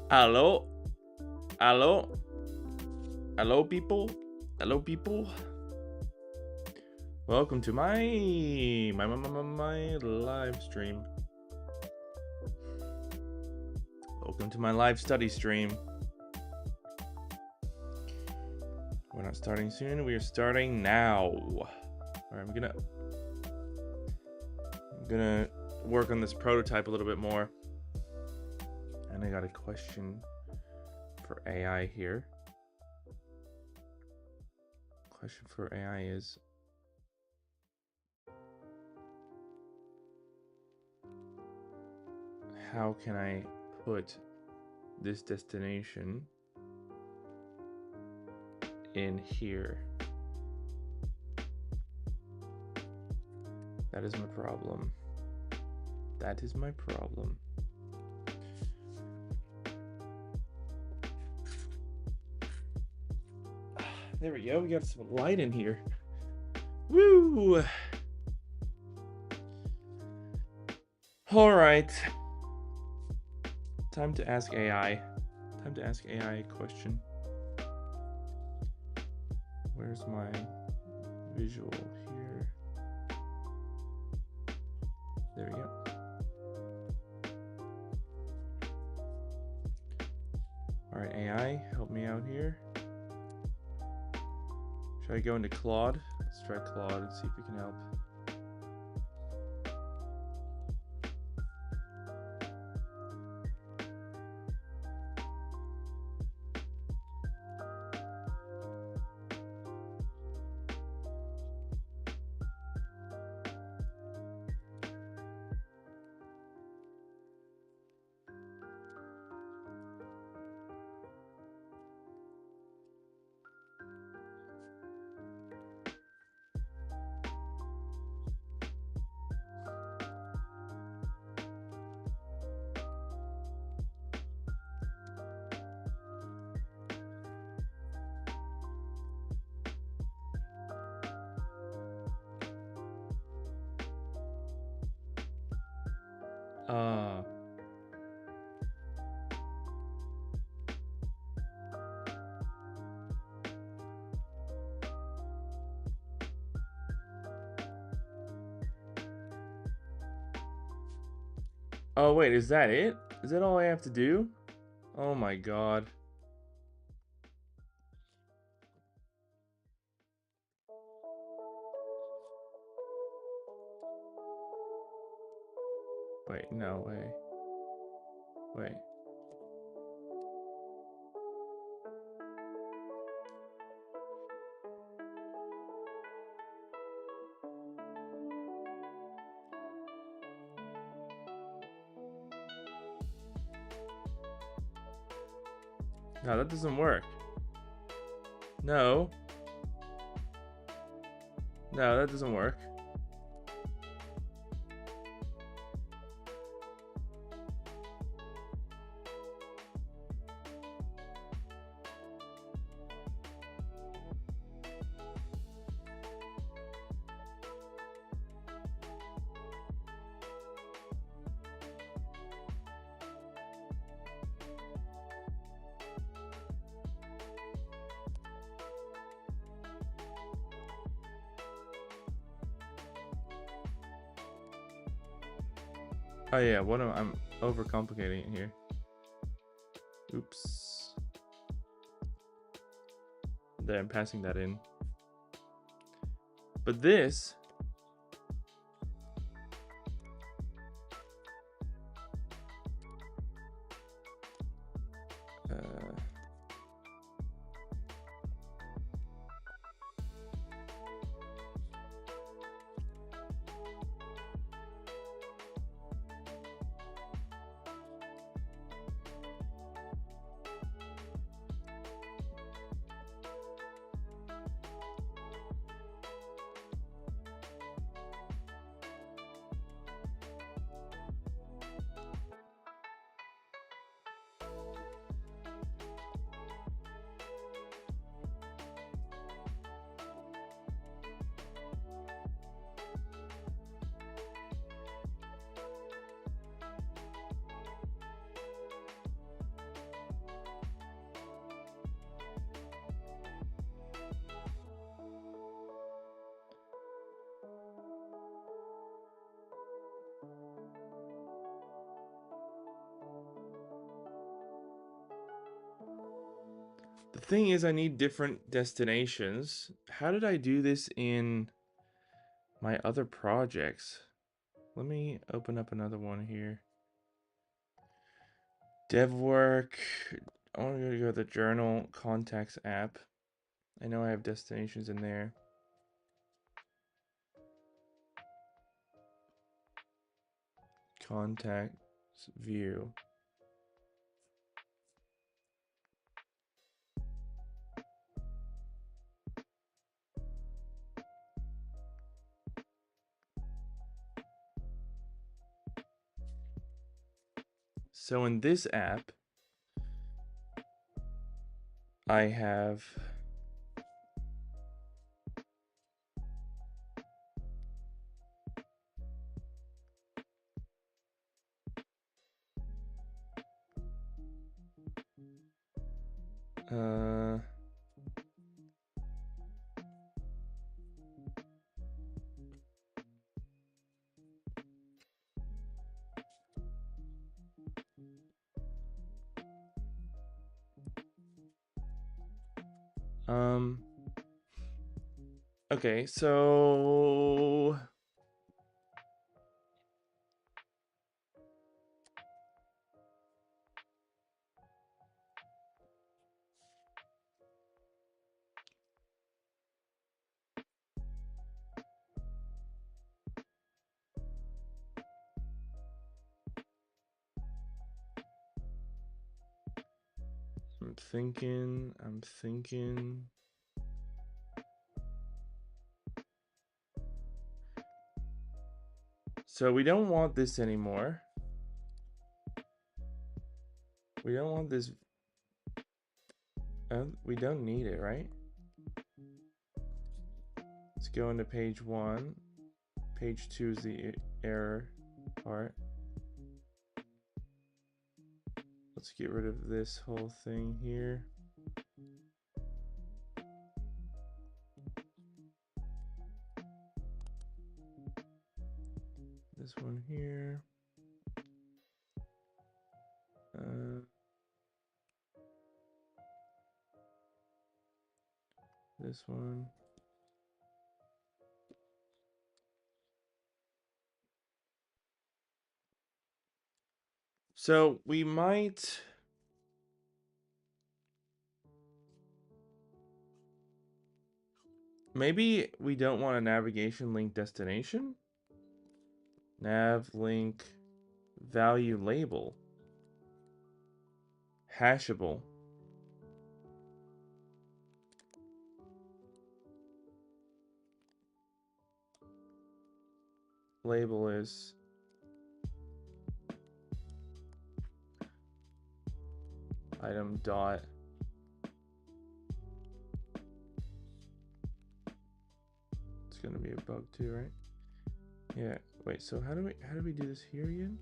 Hello? Hello? Hello, people? Hello, people? Welcome to my live stream. Welcome to my live study stream. We're not starting soon. We are starting now. All right, I'm gonna work on this prototype a little bit more. And I got a question for AI here. Question for AI is, how can I put this destination in here? That is my problem. That is my problem. There we go. We got some light in here. Woo! All right. Time to ask AI. Time to ask AI a question. Where's my visual here? There we go. All right, AI, help me out here. Should I go into Claude? Let's try Claude and see if we can help. Oh wait, is that it? Is that all I have to do? Oh my god. Wait, no way. Wait. No, that doesn't work. No. No, that doesn't work. Oh yeah, I'm overcomplicating it here. Oops. There, I'm passing that in. But this The thing is, I need different destinations. How did I do this in my other projects? Let me open up another one here. Dev work. I want to go to the journal contacts app. I know I have destinations in there. Contacts view. So in this app, I have okay, so I'm thinking. So we don't want this anymore. We don't want this. We don't need it, right? Let's go into page 1. Page 2 is the error part. Let's get rid of this whole thing here. This one here. This one. So we might. Maybe we don't want a navigation link destination. Nav link value label. Hashable. Label is item dot. It's gonna be a bug too, right? Yeah. Wait. So how do we do this here again?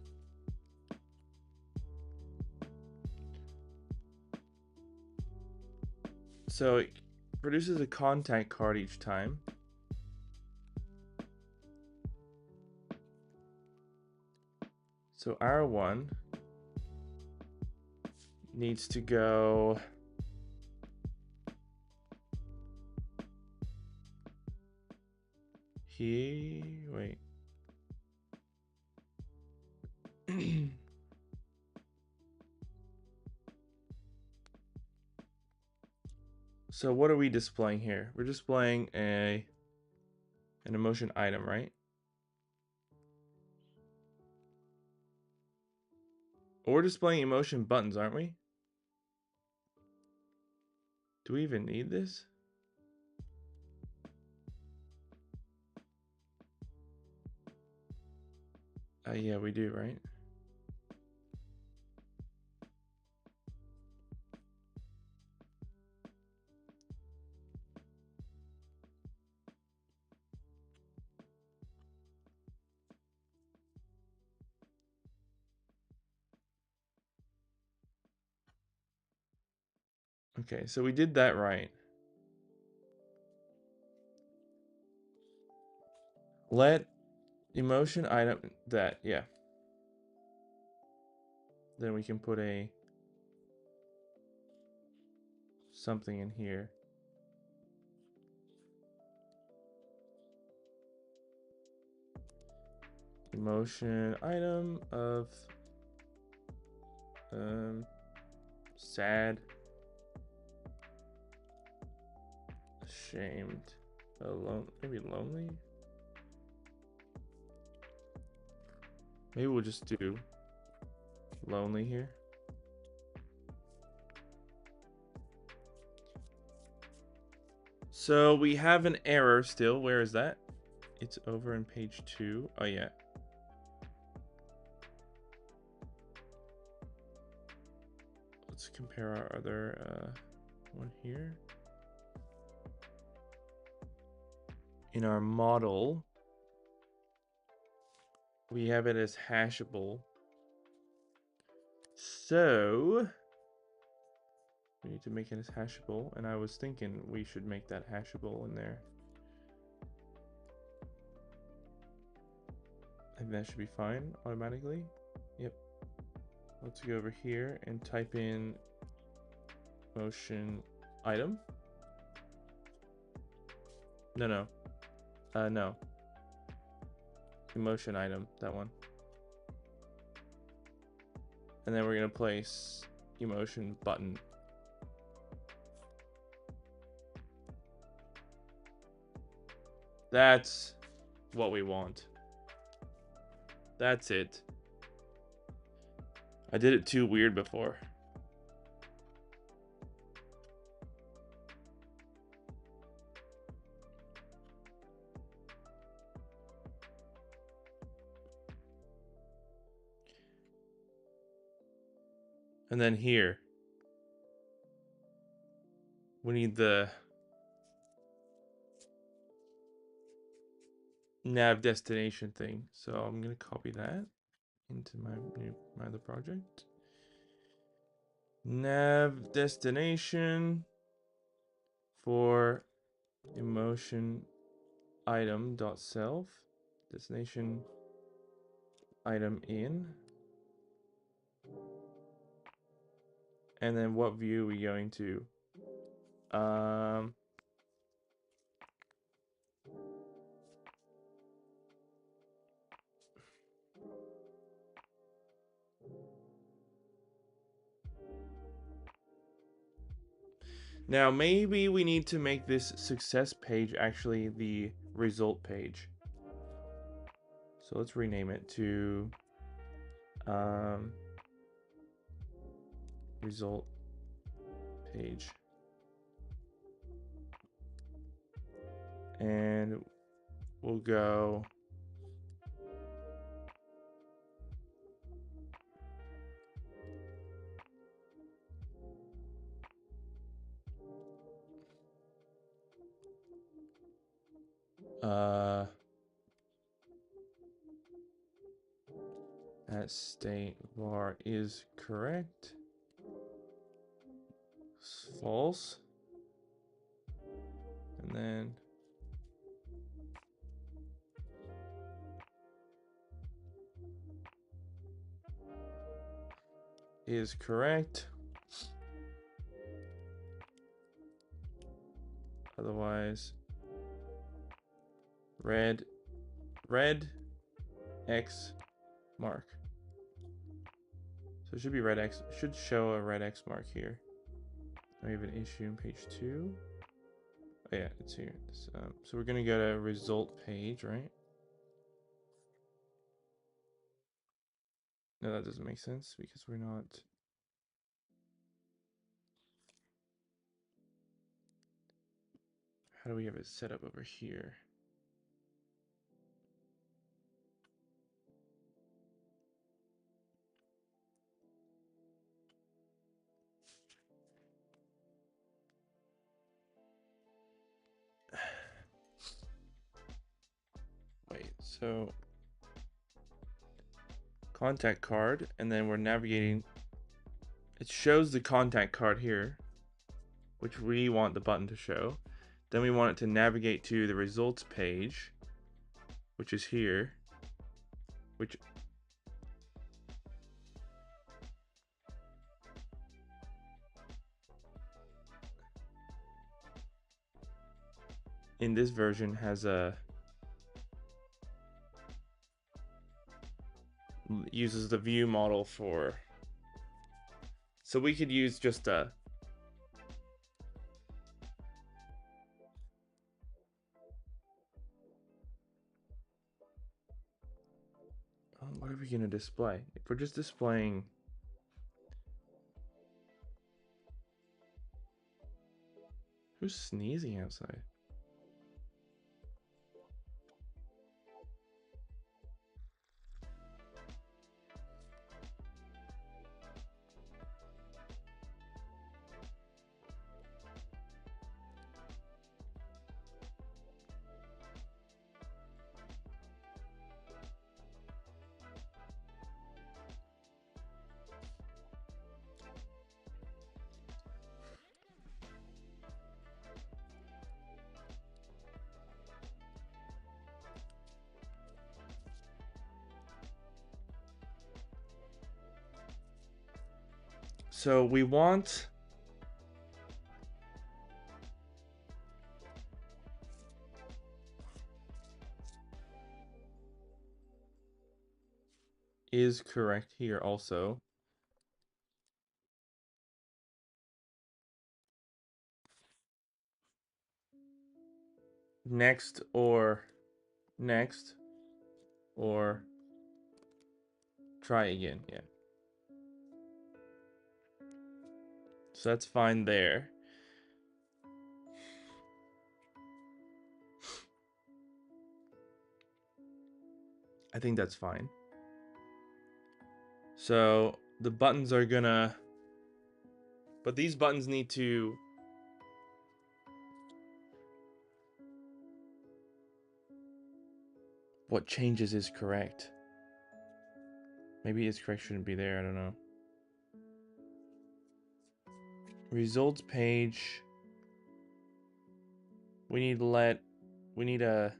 So it produces a contact card each time. So our one needs to go here. Wait. So what are we displaying here? We're displaying an emotion item, right? Or we're displaying emotion buttons, aren't we? Do we even need this? Yeah, we do, right? Okay, so we did that right. Let emotion item that, yeah. Then we can put a something in here. Emotion item of sad, ashamed, alone, maybe lonely. Maybe we'll just do lonely here. So we have an error still. Where is that? It's over in page 2. Oh yeah. Let's compare our other one here. In our model, we have it as hashable. So we need to make it as hashable, and I was thinking we should make that hashable in there. I think that should be fine automatically. Yep. Let's go over here and type in motion item. No. No. Emotion item, that one. And then we're gonna place emotion button. That's what we want. That's it. I did it too weird before. And then here, we need the nav destination thing. So I'm gonna copy that into my other project. Nav destination for emotion item dot self destination item in, and then what view are we going to? Now maybe we need to make this success page actually the result page. So let's rename it to result page. And we'll go at state var is correct, false, and then is correct, otherwise red X mark. So it should be red X, should show a red X mark here. We have an issue in page 2. Oh yeah, it's here. So we're gonna go to result page, right? No, that doesn't make sense because we're not. How do we have it set up over here? Wait, so contact card, and then we're navigating. It shows the contact card here, which we want the button to show. Then we want it to navigate to the results page, which is here, which in this version has a uses the view model for, so we could use just a what are we going to display? If we're just displaying, who's sneezing outside? So we want is correct here also. Next or try again. Yeah. So that's fine there. I think that's fine. So the buttons are gonna, but these buttons need to, what changes is correct? Maybe is correct shouldn't be there, I don't know. Results page. We need a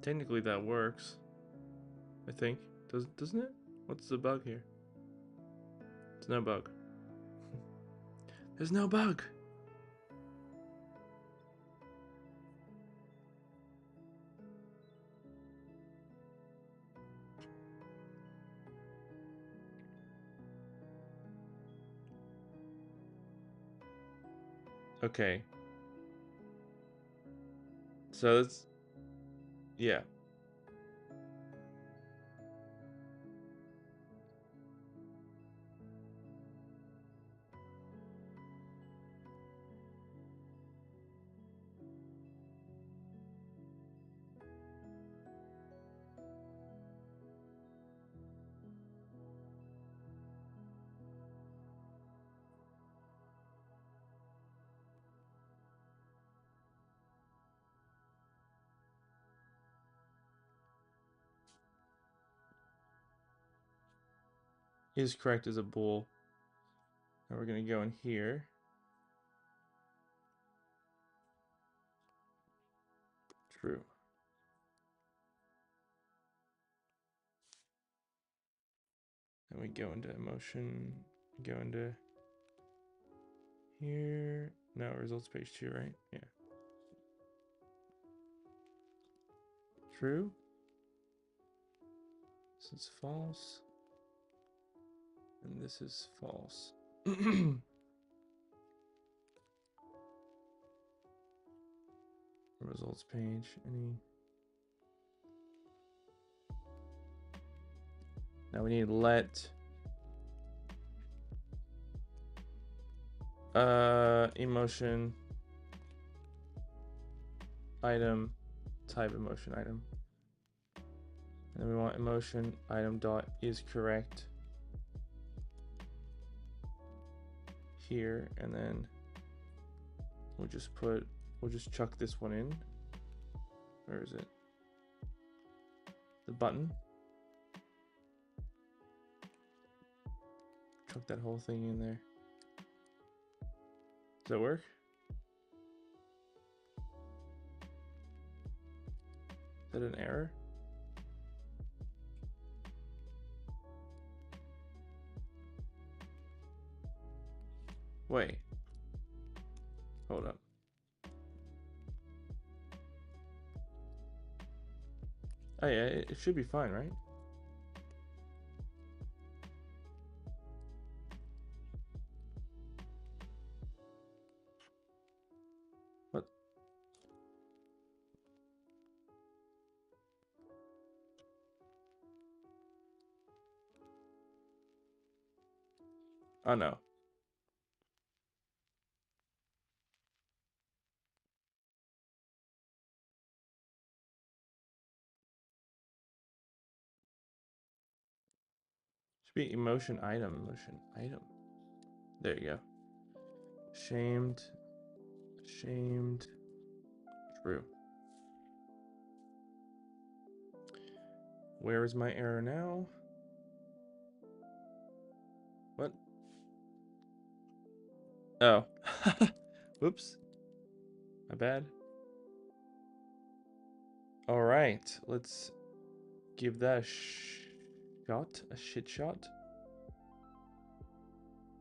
technically that works. I think. Doesn't it? What's the bug here? There's no bug. There's no bug. Okay. So it's, yeah. Is correct as a bool. Now we're gonna go in here. True. Then we go into emotion, go into here. No, results page 2, right? Yeah. True. This is false. And this is false. Results page, any. Now we need let emotion item type emotion item. And then we want emotion item dot is correct here, and then we'll just chuck this one in. Where is it? The button. Chuck that whole thing in there. Does that work? Is that an error? Wait. Hold up. Oh yeah, it should be fine, right? What? Oh no. Should be emotion item. There you go. Shamed. True. Where is my error now? What? Oh. Whoops. My bad. Alright. Let's give that a shit shot.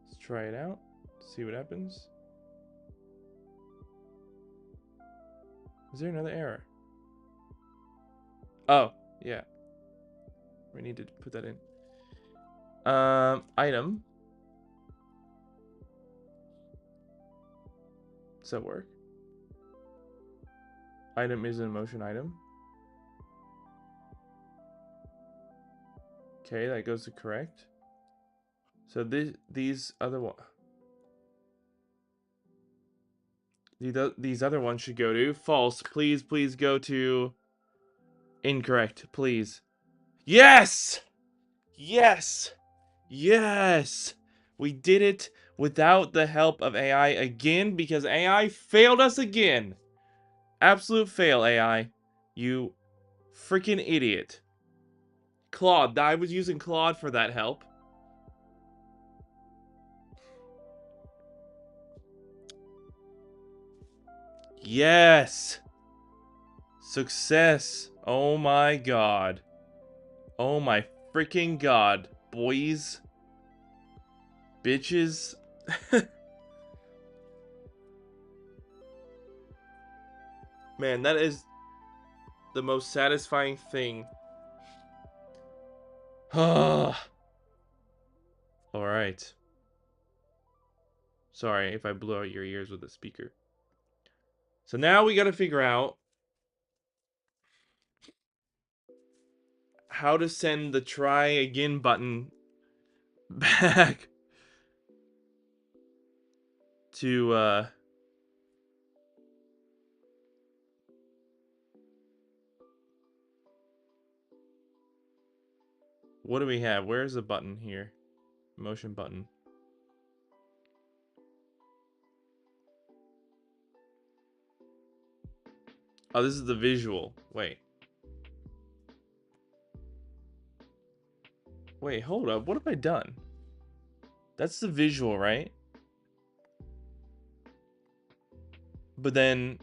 Let's try it out. See what happens. Is there another error? Oh, yeah. We need to put that in. Item. Does that work? Item is an emotion item. Okay, that goes to correct. So these other ones should go to false. Please go to incorrect, please. Yes! Yes! Yes! We did it without the help of AI again because AI failed us again. Absolute fail, AI. You freaking idiot. Claude. I was using Claude for that help. Yes! Success. Oh my god. Oh my freaking god. Boys. Bitches. Man, that is the most satisfying thing. Alright. Sorry if I blew out your ears with the speaker. So now we gotta figure out how to send the try again button back to, what do we have? Where's the button here? Motion button. Oh, this is the visual. Wait. Wait, hold up. What have I done? That's the visual, right? But then...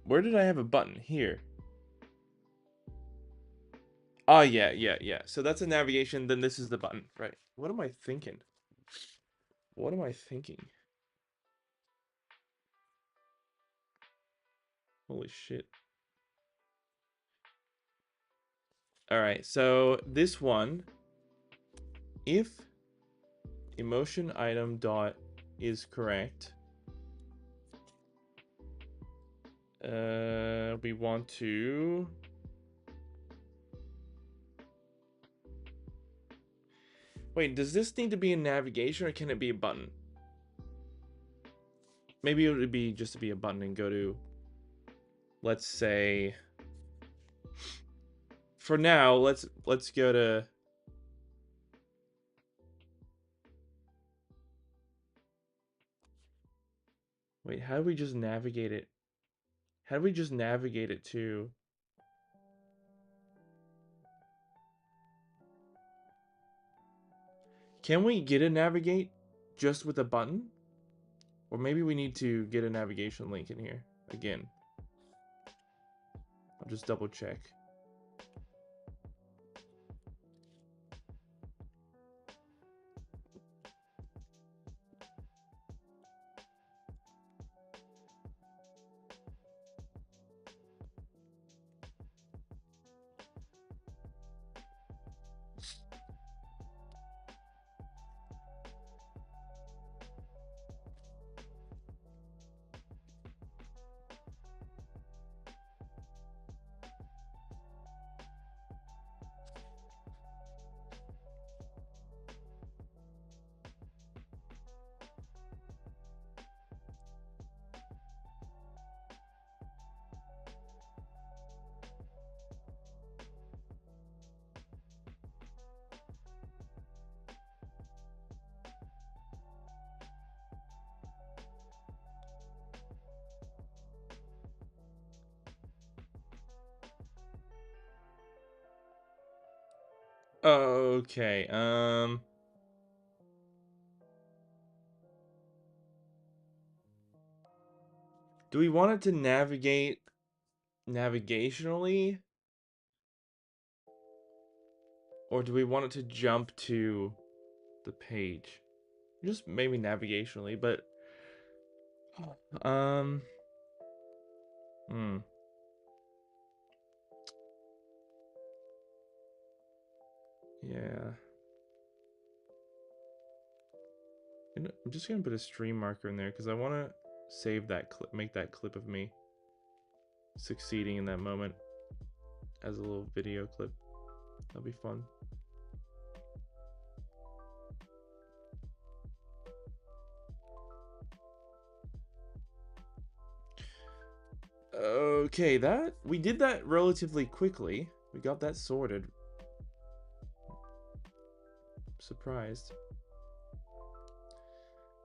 where did I have a button? Here. Oh, yeah. So that's a navigation, then this is the button. Right. What am I thinking? What am I thinking? Holy shit. Alright, so this one, if emotion item dot is correct, we want to... wait, does this need to be a navigation or can it be a button? Maybe it would be just to be a button and go to, let's say, for now, let's go to... wait, how do we just navigate it? How do we just navigate it to... Can we get a navigate just with a button? Or maybe we need to get a navigation link in here again. I'll just double check. Okay, do we want it to navigate navigationally? Or do we want it to jump to the page? Just maybe navigationally, but um yeah. I'm just gonna put a stream marker in there because I want to save that clip, make that clip of me succeeding in that moment as a little video clip. That'll be fun. Okay, we did that relatively quickly. We got that sorted. Surprised.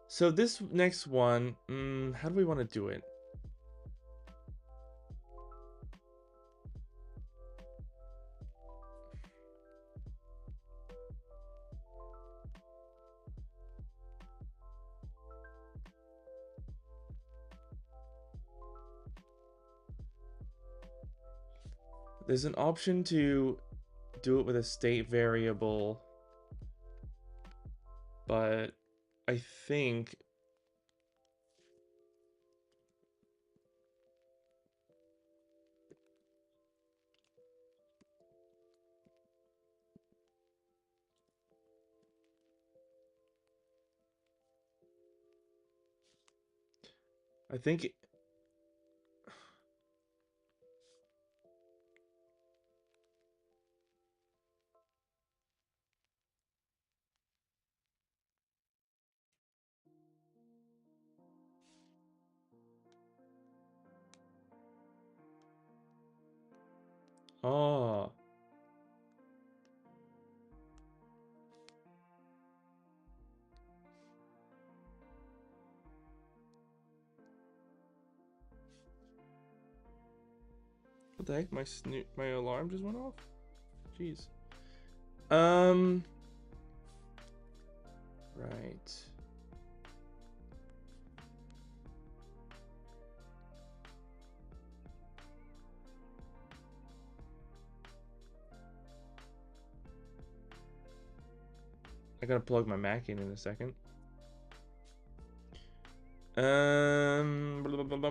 So this next one, how do we want to do it? There's an option to do it with a state variable, but I think oh, what the heck? My alarm just went off. Jeez. Right. I gotta plug my Mac in a second. Blah, blah, blah,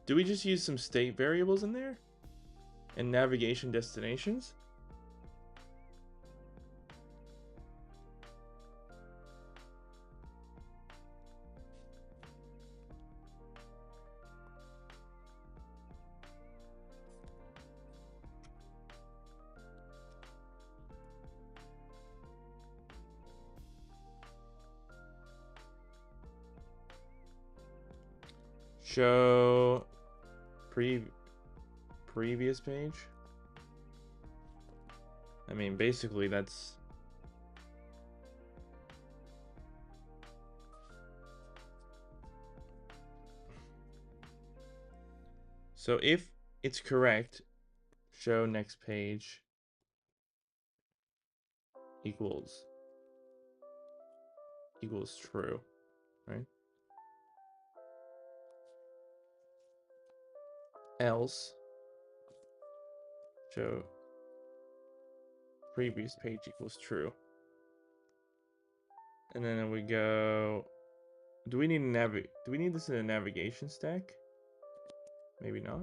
Do we just use some state variables in there? And navigation destinations? show previous page. I mean, basically that's so if it's correct, show next page equals true, right? Else show previous page equals true. And then we go, do we need this in a navigation stack? Maybe not.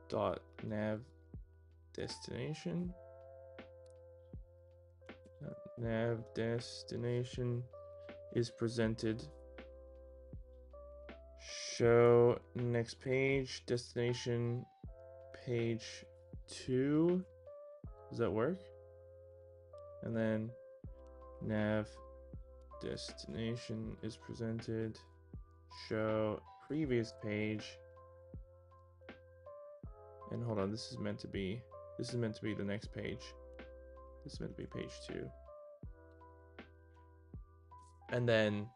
Dot nav destination. Nav destination is presented. Show next page, destination page 2. Does that work? And then nav destination is presented. Show previous page. And hold on, this is meant to be the next page. This is meant to be page 2. And then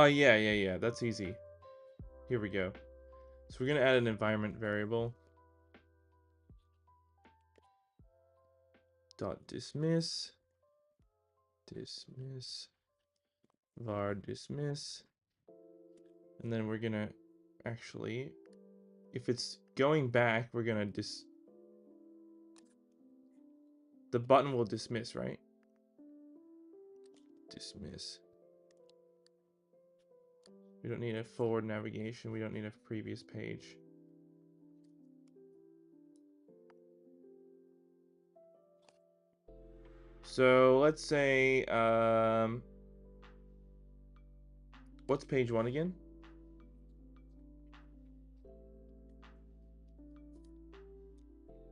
yeah, that's easy. Here we go. So we're gonna add an environment variable. Dot dismiss var dismiss, and then we're gonna actually, if it's going back, we're gonna the button will dismiss, right? Dismiss. We don't need a forward navigation. We don't need a previous page. So let's say, what's page 1 again?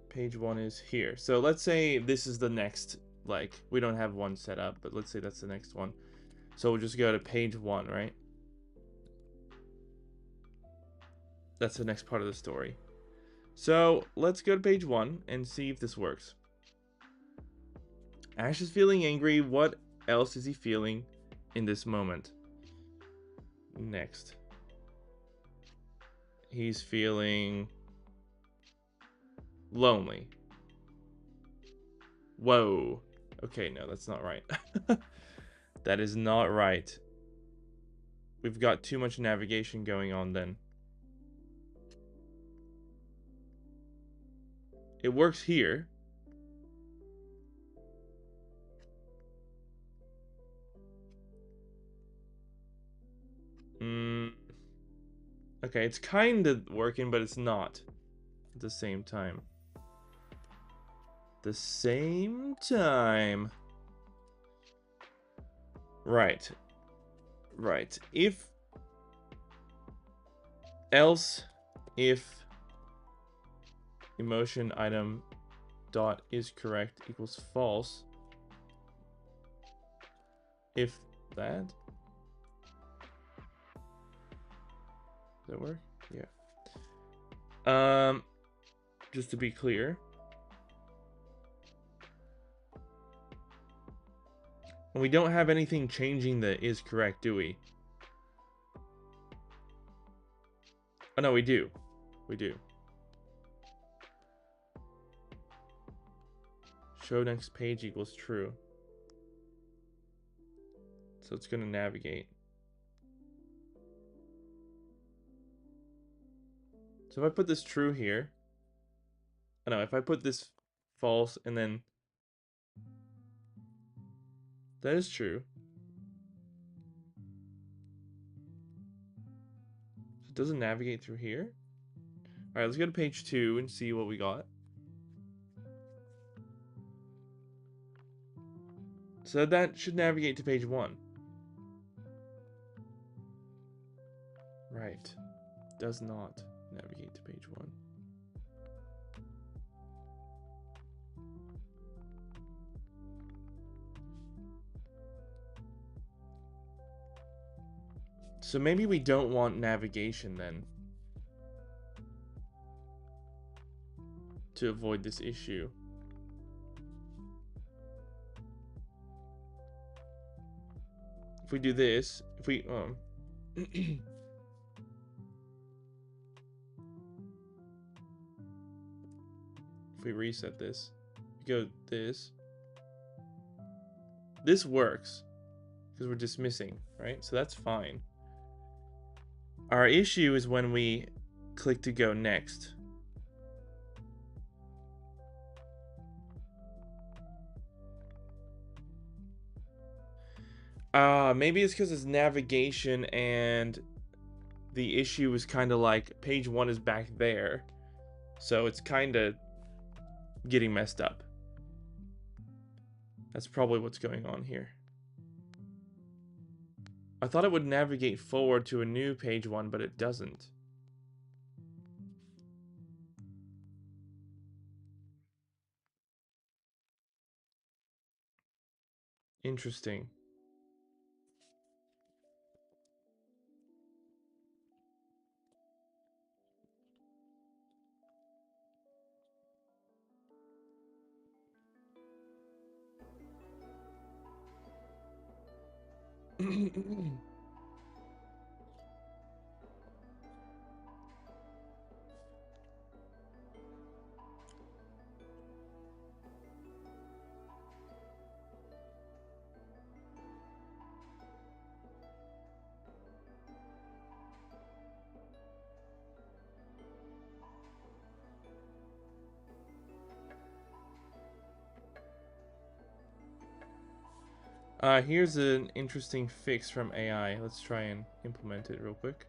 Page 1 is here. So let's say this is the next, like, we don't have one set up, but let's say that's the next one. So we'll just go to page 1, right? That's the next part of the story. So let's go to page 1 and see if this works. Ash is feeling angry. What else is he feeling in this moment? Next. He's feeling lonely. Whoa. Okay, no, that's not right. That is not right. We've got too much navigation going on then. It works here. Okay, it's kind of working, but it's not at the same time. The same time. Right. Right. If emotion item dot is correct equals false. If that. Does that work? Yeah. Just to be clear. And we don't have anything changing the is correct, do we? Oh no, we do. We do. Show next page equals true. So it's gonna navigate. So if I put this true here, I know if I put this false and then that is true. It doesn't navigate through here. All right, let's go to page 2 and see what we got. So that should navigate to page 1. Right. Does not navigate to page 1. So maybe we don't want navigation then, to avoid this issue. If we do this, if we if we reset this, go this works because we're dismissing, right? So that's fine. Our issue is when we click to go next. Maybe it's because it's navigation and the issue is kind of like page 1 is back there. So it's kind of getting messed up. That's probably what's going on here. I thought it would navigate forward to a new page 1, but it doesn't. Interesting. Here's an interesting fix from AI. Let's try and implement it real quick.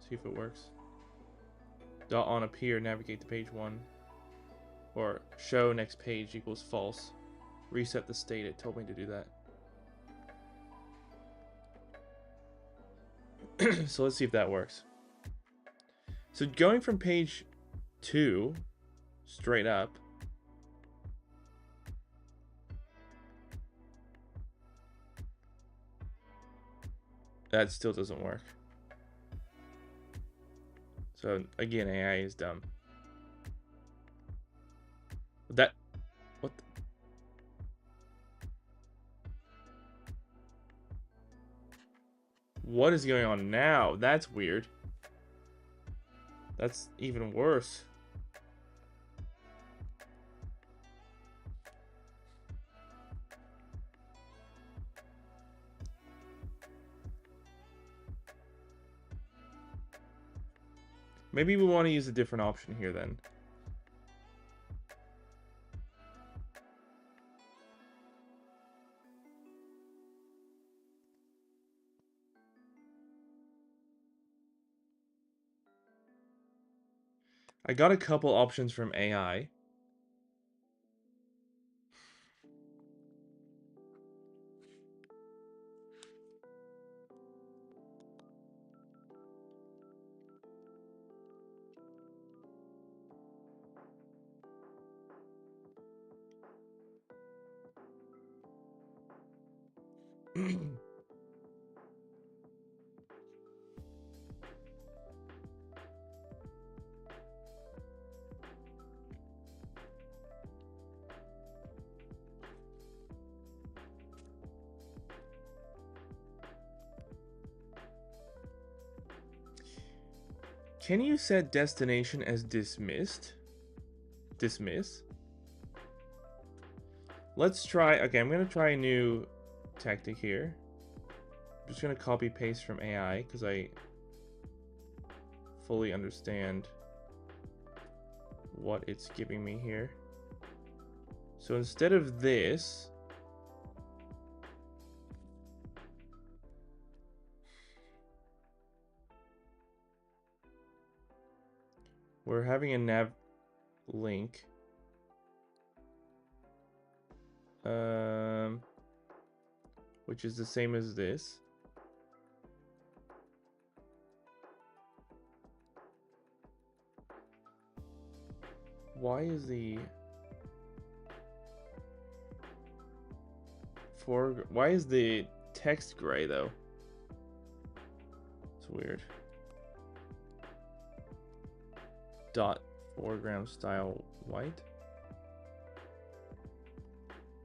See if it works. Dot on appear, navigate to page 1. Or show next page equals false. Reset the state, it told me to do that. So let's see if that works. So going from page 2 straight up, that still doesn't work. So again, AI is dumb. What? What is going on now? That's weird. That's even worse. Maybe we want to use a different option here then. I got a couple options from AI. Can you set destination as dismissed? Dismiss. Let's try, okay, I'm gonna try a new tactic here. I'm just gonna copy paste from AI because I fully understand what it's giving me here. So instead of this, we're having a nav link. Which is the same as this. Why is the why is the text gray though? It's weird. Dot foreground style white.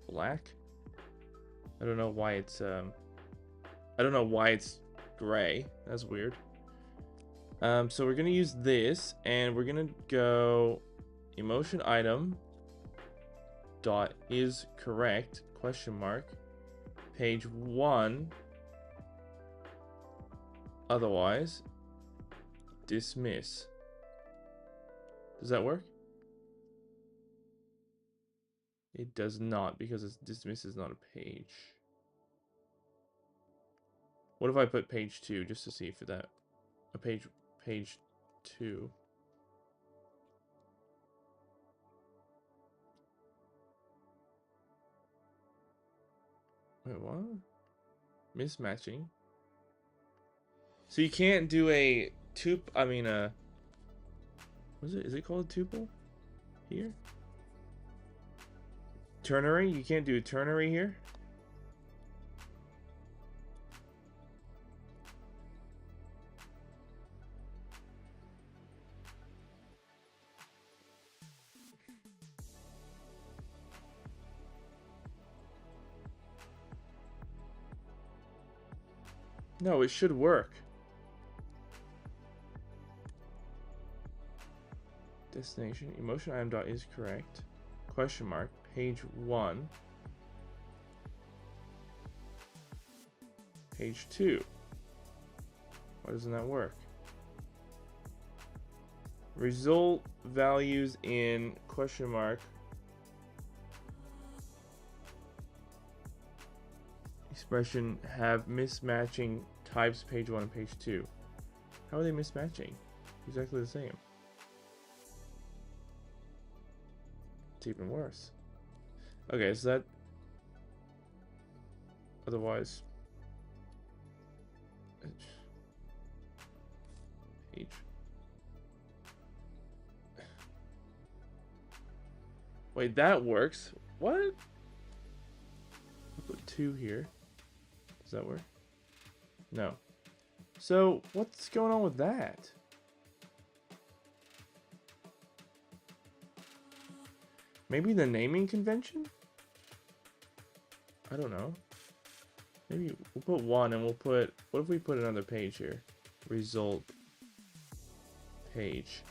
Black. I don't know why it's gray. That's weird. So we're gonna use this, and we're gonna go emotion item dot is correct question mark page 1, otherwise dismiss. Does that work? It does not, because it's dismiss is not a page. What if I put page 2 just to see for that? A page 2. Wait, what? Mismatching. So you can't do a tuple. I mean, what is it? Is it called a tuple? Here. Ternary. You can't do a ternary here. No, it should work. Destination emotion item dot is correct question mark page 1 page 2. Why doesn't that work? Result values in question mark expression have mismatching types page 1 and page 2. How are they mismatching? Exactly the same. It's even worse. Okay, so that otherwise page. Wait, that works. What? I'll put 2 here. Does that work? No. So what's going on with that? Maybe the naming convention? I don't know. Maybe we'll put 1 and we'll put, what if we put another page here? Result page.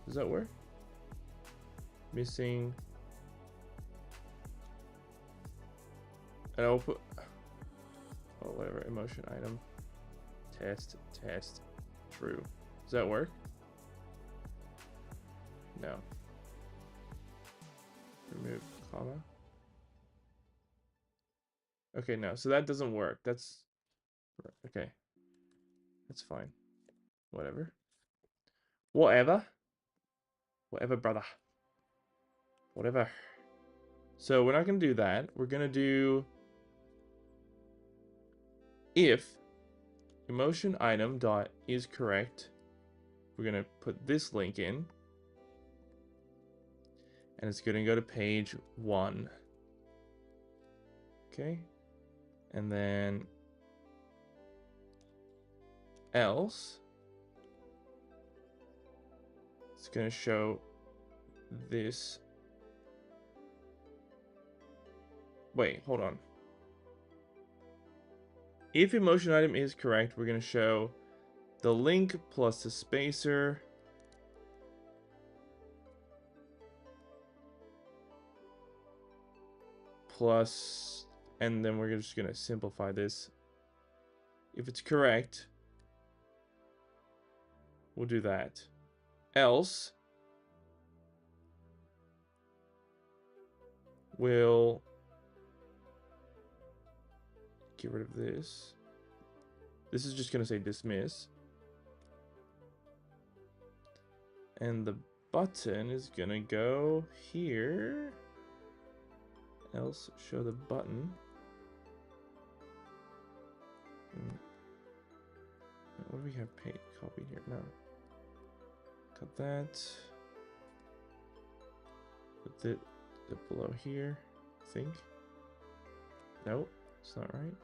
Does that work? Missing. And I'll put, oh, whatever, emotion item. Test, true. Does that work? No. Remove comma. Okay, no, so that doesn't work. That's okay. That's fine. Whatever. Whatever, brother. Whatever. So we're not gonna do that. We're gonna do if emotion item dot is correct. We're gonna put this link in, and it's gonna go to page 1. Okay, and then else it's gonna show this. Wait, hold on. If emotion item is correct, we're going to show the link plus the spacer plus, and then we're just going to simplify this. If it's correct, we'll do that. Else, we'll get rid of this. This is just going to say dismiss. And the button is going to go here. Else show the button. What do we have paid copied here? No. Cut that. Put it below here, I think. Nope, it's not right.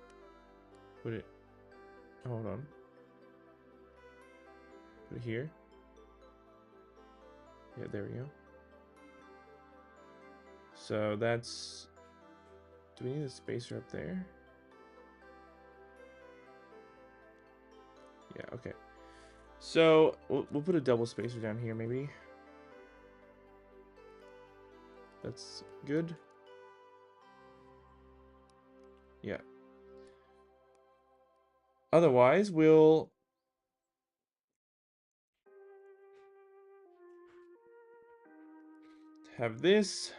Put it. Hold on. Put it here. Yeah, there we go. So that's. Do we need a spacer up there? Yeah, okay. So we'll put a double spacer down here, maybe. That's good. Yeah. Otherwise, we'll have this.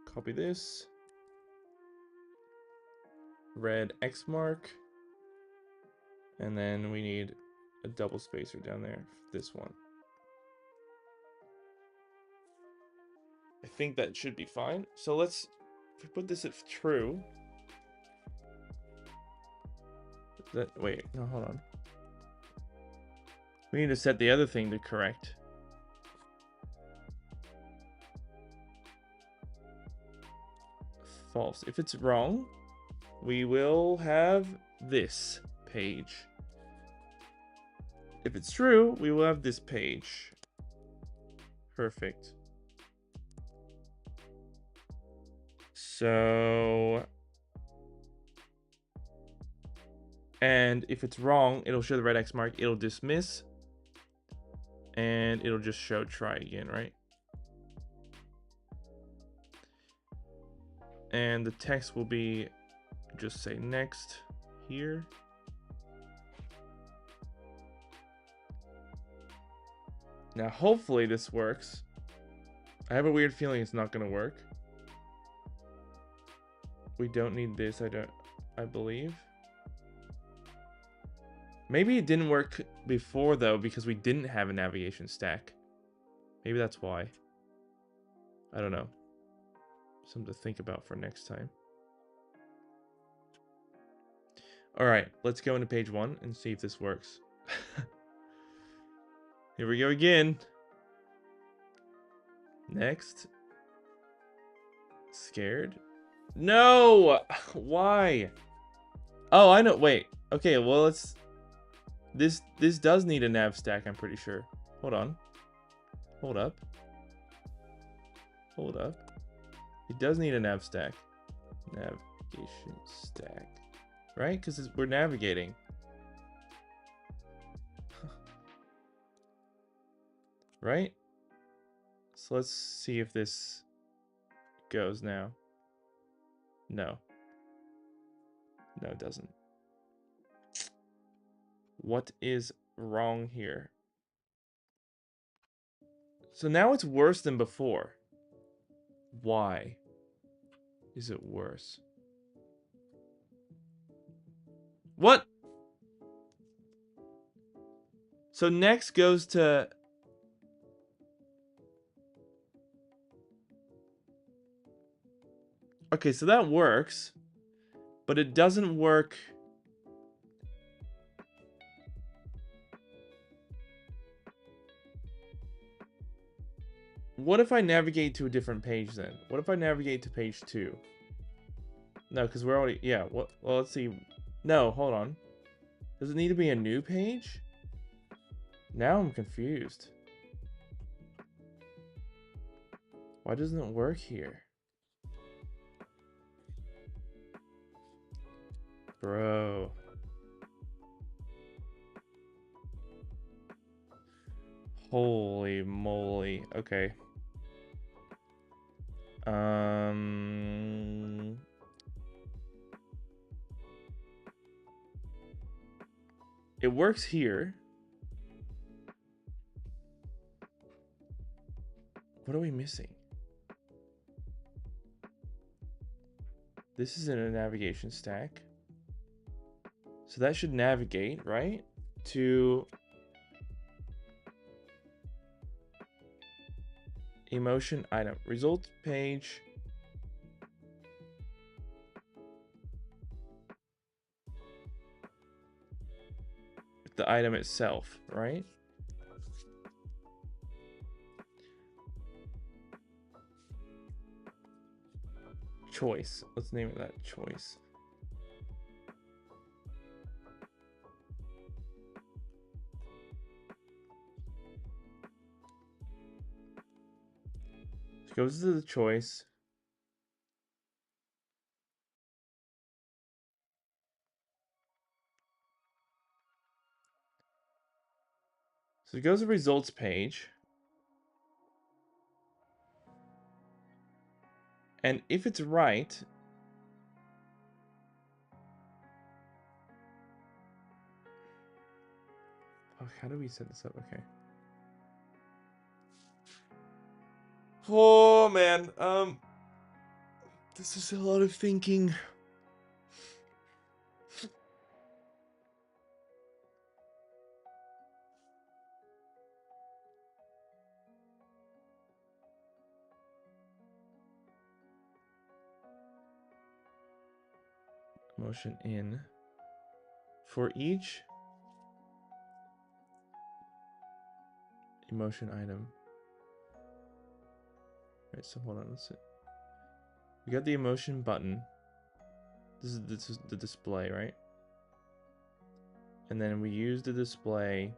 Copy this. Red X mark. And then we need a double spacer down there for this one. I think that should be fine. So let's, if we put this at true. Wait, no, hold on. We need to set the other thing to correct. False. If it's wrong, we will have this page. If it's true, we will have this page. Perfect. So, and if it's wrong, it'll show the red X mark, it'll dismiss, and it'll just show try again, right? And the text will be, just say next here. Now, hopefully this works. I have a weird feeling it's not going to work. We don't need this, I believe. Maybe it didn't work before, though, because we didn't have a navigation stack. Maybe that's why. I don't know. Something to think about for next time. All right, let's go into page 1 and see if this works. Here we go again. Next. Scared? No! Why? Oh, I know. Wait. Okay, well, let's... This does need a nav stack, I'm pretty sure. Hold on. Hold up. Hold up. It does need a nav stack. Navigation stack. Right? Because we're navigating. Right? So let's see if this goes now. No. No, it doesn't. What is wrong here? So now it's worse than before. Why is it worse? What? So next goes to... Okay, so that works, but it doesn't work. What if I navigate to a different page then? What if I navigate to page 2? No, because we're already... Yeah, well, let's see. No, hold on. Does it need to be a new page? Now I'm confused. Why doesn't it work here? Bro. Holy moly. Okay. It works here. What are we missing? This is in a navigation stack. So that should navigate, right? To emotion item. Results page. The item itself, right? Choice. Let's name it that, choice. It goes to the choice. So it goes to results page. And if it's right, oh, how do we set this up? Okay. Oh man, this is a lot of thinking. Motion in. For each emotion item. Right, so hold on, let's see. We got the emotion button. This is the display, right? And then we use the display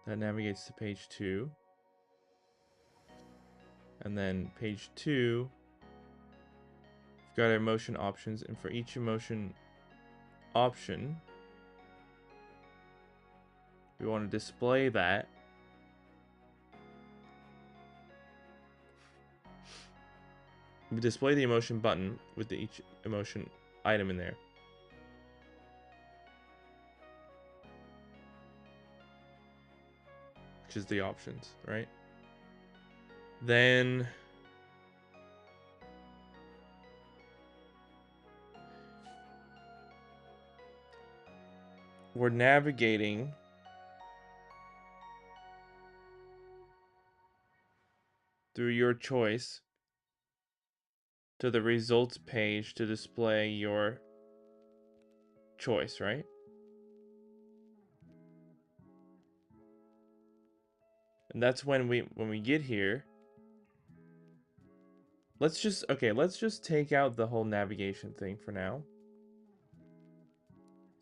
that navigates to page 2. And then page 2, we've got our emotion options, and for each emotion option, we want to display that. We display the emotion button with each emotion item in there. Which is the options, right? Then we're navigating through your choice to the results page to display your choice, right? And that's when we get here. Let's just take out the whole navigation thing for now.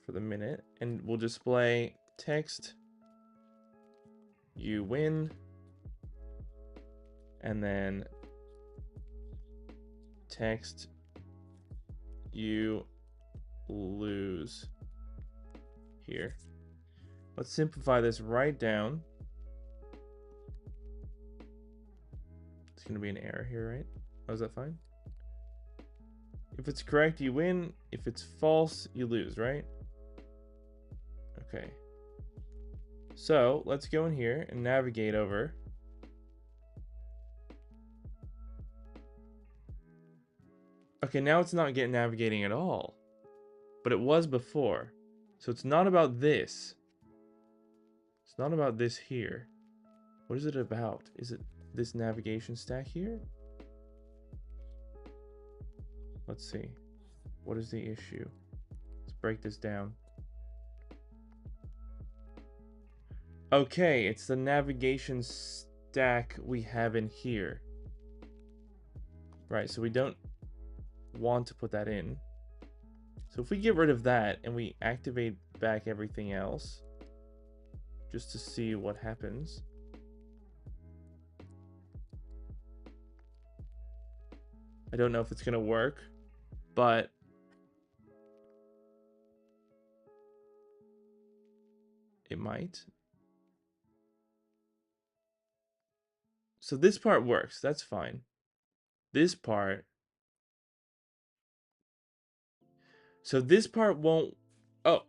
For the minute, and we'll display text you win, and then text you lose here. Let's simplify this right down. It's gonna be an error here, right? Oh, is that fine? If it's correct, you win. If it's false, you lose, right? Okay. So let's go in here and navigate over. Okay, now it's not getting navigating at all, but it was before. So it's not about this. It's not about this here. What is it about? Is it this navigation stack here? Let's see. What is the issue? Let's break this down. Okay, it's the navigation stack we have in here. Right, so we don't want to put that in. So if we get rid of that and we activate back everything else, just to see what happens. I don't know if it's gonna work, but it might. So this part works, that's fine. This part. So this part won't, oh,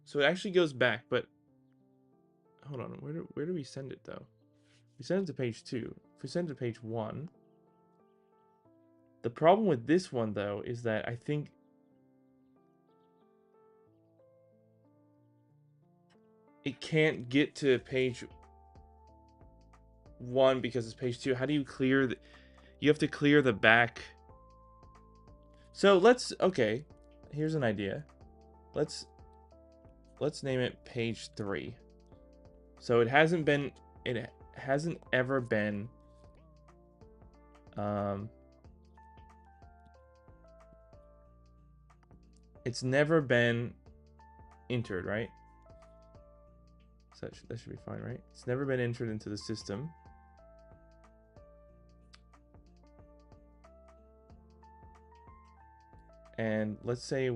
so it actually goes back, but hold on, where do we send it though? We send it to page 2. If we send it to page 1, the problem with this one though is that I think it can't get to page 1 because it's page 2. How do you clear the... You have to clear the back. So let's... Okay. Here's an idea. Let's name it page 3. So it hasn't been... It hasn't ever been... It's never been entered, right? So that should be fine, right? It's never been entered into the system. And let's say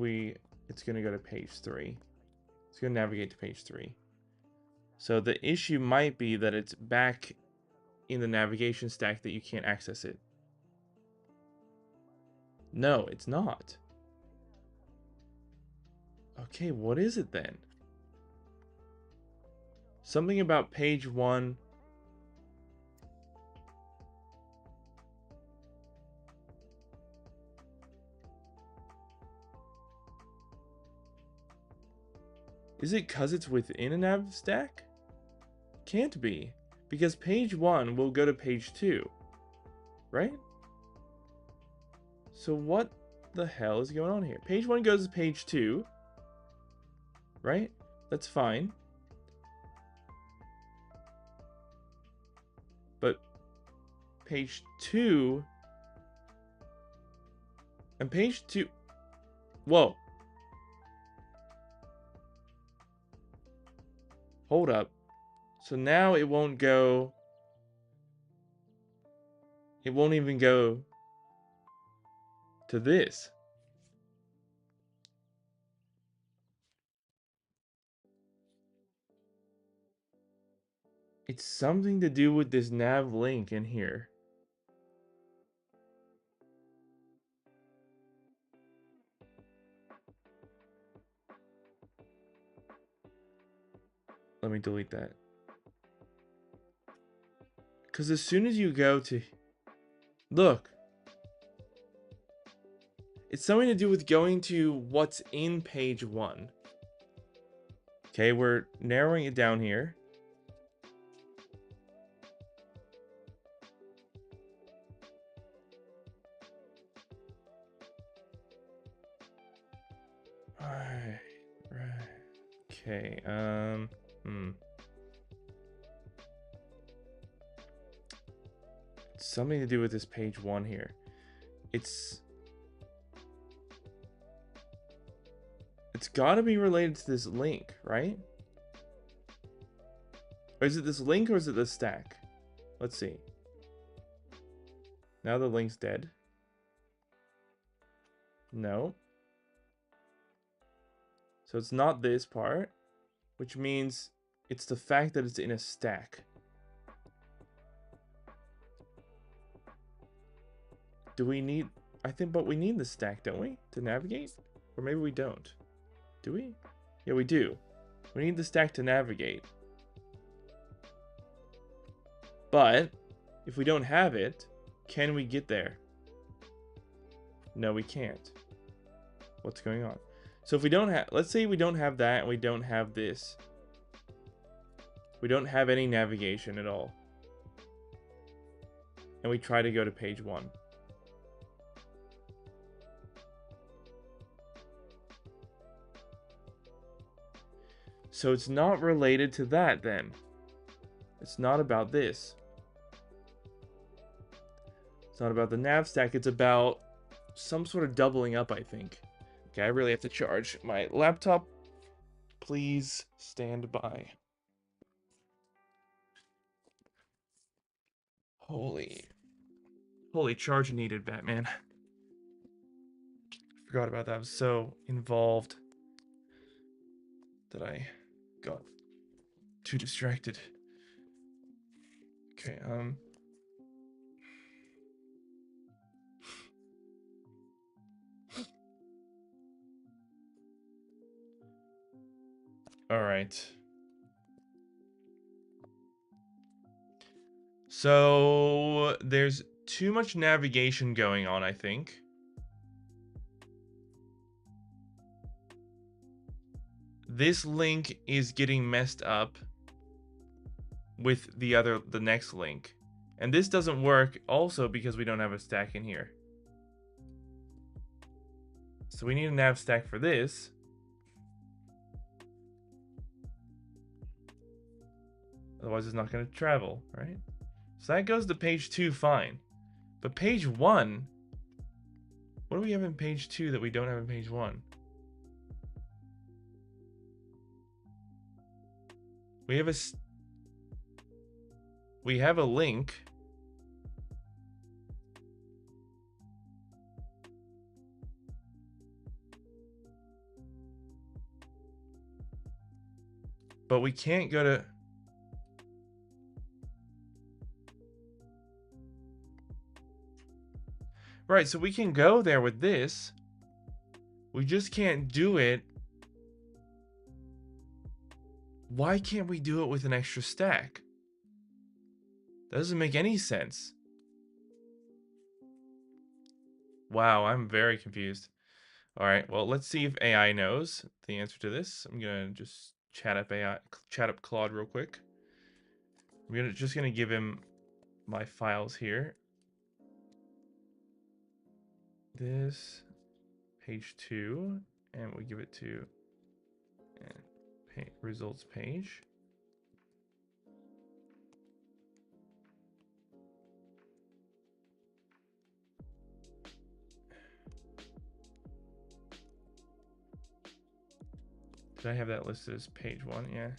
it's going to go to page 3. It's going to navigate to page 3. So the issue might be that it's back in the navigation stack that you can't access it. No, it's not. Okay, what is it then? Something about page 1. Is it because it's within a nav stack? Can't be. Because page 1 will go to page 2. Right? So what the hell is going on here? Page 1 goes to page 2. Right? That's fine. But page 2 and page 2... Whoa. Hold up. So now it won't go... It won't even go to this. It's something to do with this nav link in here. Let me delete that. Because as soon as you go to... Look. It's something to do with going to what's in page 1. Okay, we're narrowing it down here. Right. Okay, something to do with this page 1 here. It's got to be related to this link, right? Or is it this link or is it this stack? Let's see. Now the link's dead. No. So it's not this part, which means it's the fact that it's in a stack. Do we need... I think, but we need the stack, don't we? To navigate? Or maybe we don't. Do we? Yeah, we do. We need the stack to navigate. But, if we don't have it, can we get there? No, we can't. What's going on? So if we don't have... Let's say we don't have that and we don't have this. We don't have any navigation at all. And we try to go to page 1. So it's not related to that then. It's not about this. It's not about the nav stack. It's about some sort of doubling up, I think. Okay, I really have to charge my laptop. Please stand by. Holy charge needed, Batman. Forgot about that. I was so involved that I got too distracted. Okay, all right. So there's too much navigation going on, I think. This link is getting messed up with the next link. And this doesn't work also because we don't have a stack in here. So we need a nav stack for this. Otherwise it's not going to travel, right? So that goes to page 2 fine. But page 1, what do we have in page 2 that we don't have in page 1? We have a link. But we can't go to... Right, so we can go there with this. We just can't do it. Why can't we do it with an extra stack? That doesn't make any sense. Wow, I'm very confused. All right, well, let's see if AI knows the answer to this. I'm gonna just chat up Claude real quick. I'm just gonna give him my files here. This page 2, and we give it to results page. Did I have that listed as page 1? Yeah.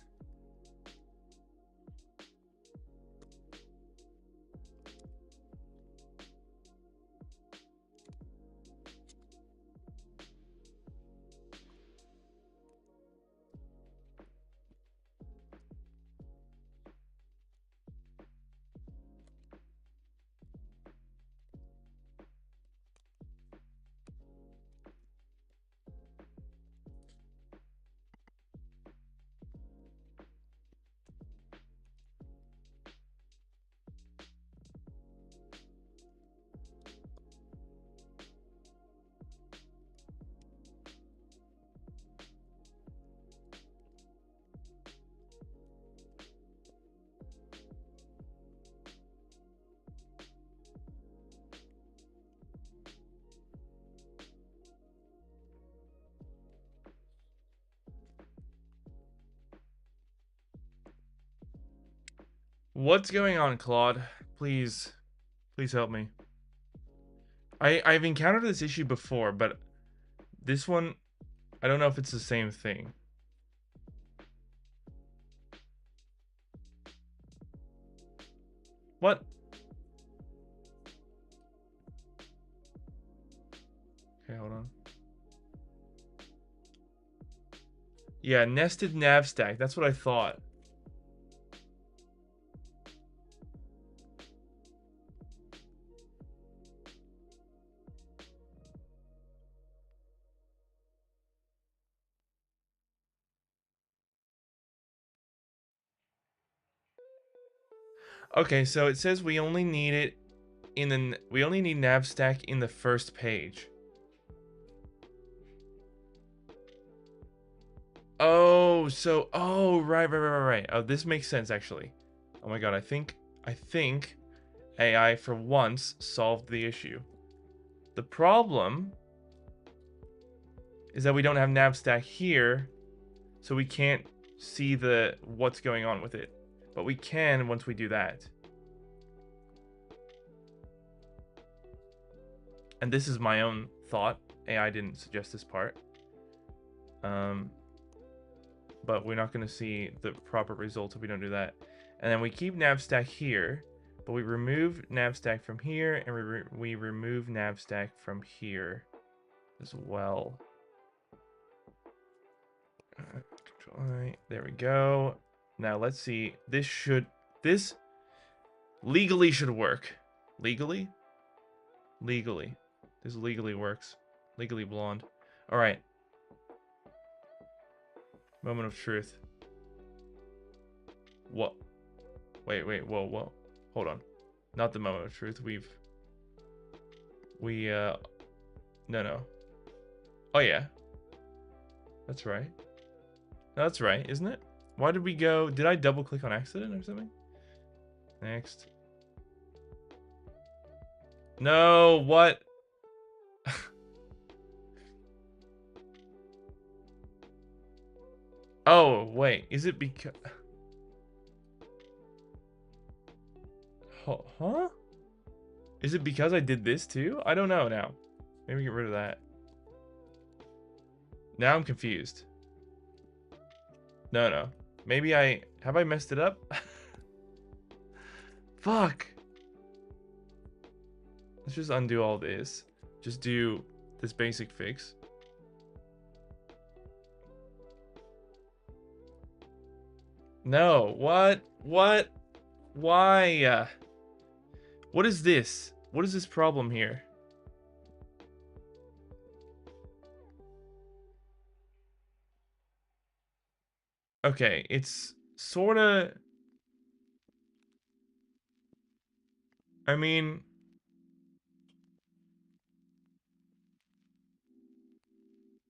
What's going on, Claude? Please help me. I've encountered this issue before, but this one, I don't know if it's the same thing. What? Okay, hold on. Yeah, nested nav stack. That's what I thought. Okay, so it says we only need it we only need nav stack in the first page. Oh, so right. Oh, this makes sense actually. Oh my god, I think AI for once solved the issue. The problem is that we don't have nav stack here, so we can't see what's going on with it. But we can once we do that. And this is my own thought. AI didn't suggest this part. But we're not going to see the proper results if we don't do that. And then we keep navstack here, but we remove navstack from here, and we remove navstack from here as well. Control-I, there we go. Now let's see. This legally should work. Legally? Legally. This legally works. Legally blonde. All right. Moment of truth. What? Wait, whoa. Hold on. Not the moment of truth. No. Oh yeah. That's right. No, that's right, isn't it? Why did we go? Did I double click on accident or something? Next. No, what? Oh, wait. Is it because... Huh? Is it because I did this too? I don't know now. Maybe get rid of that. Now I'm confused. No. Maybe have I messed it up? Fuck. Let's just undo all this. Just do this basic fix. No, what? What? Why? What is this? What is this problem here? Okay, it's sorta... I mean...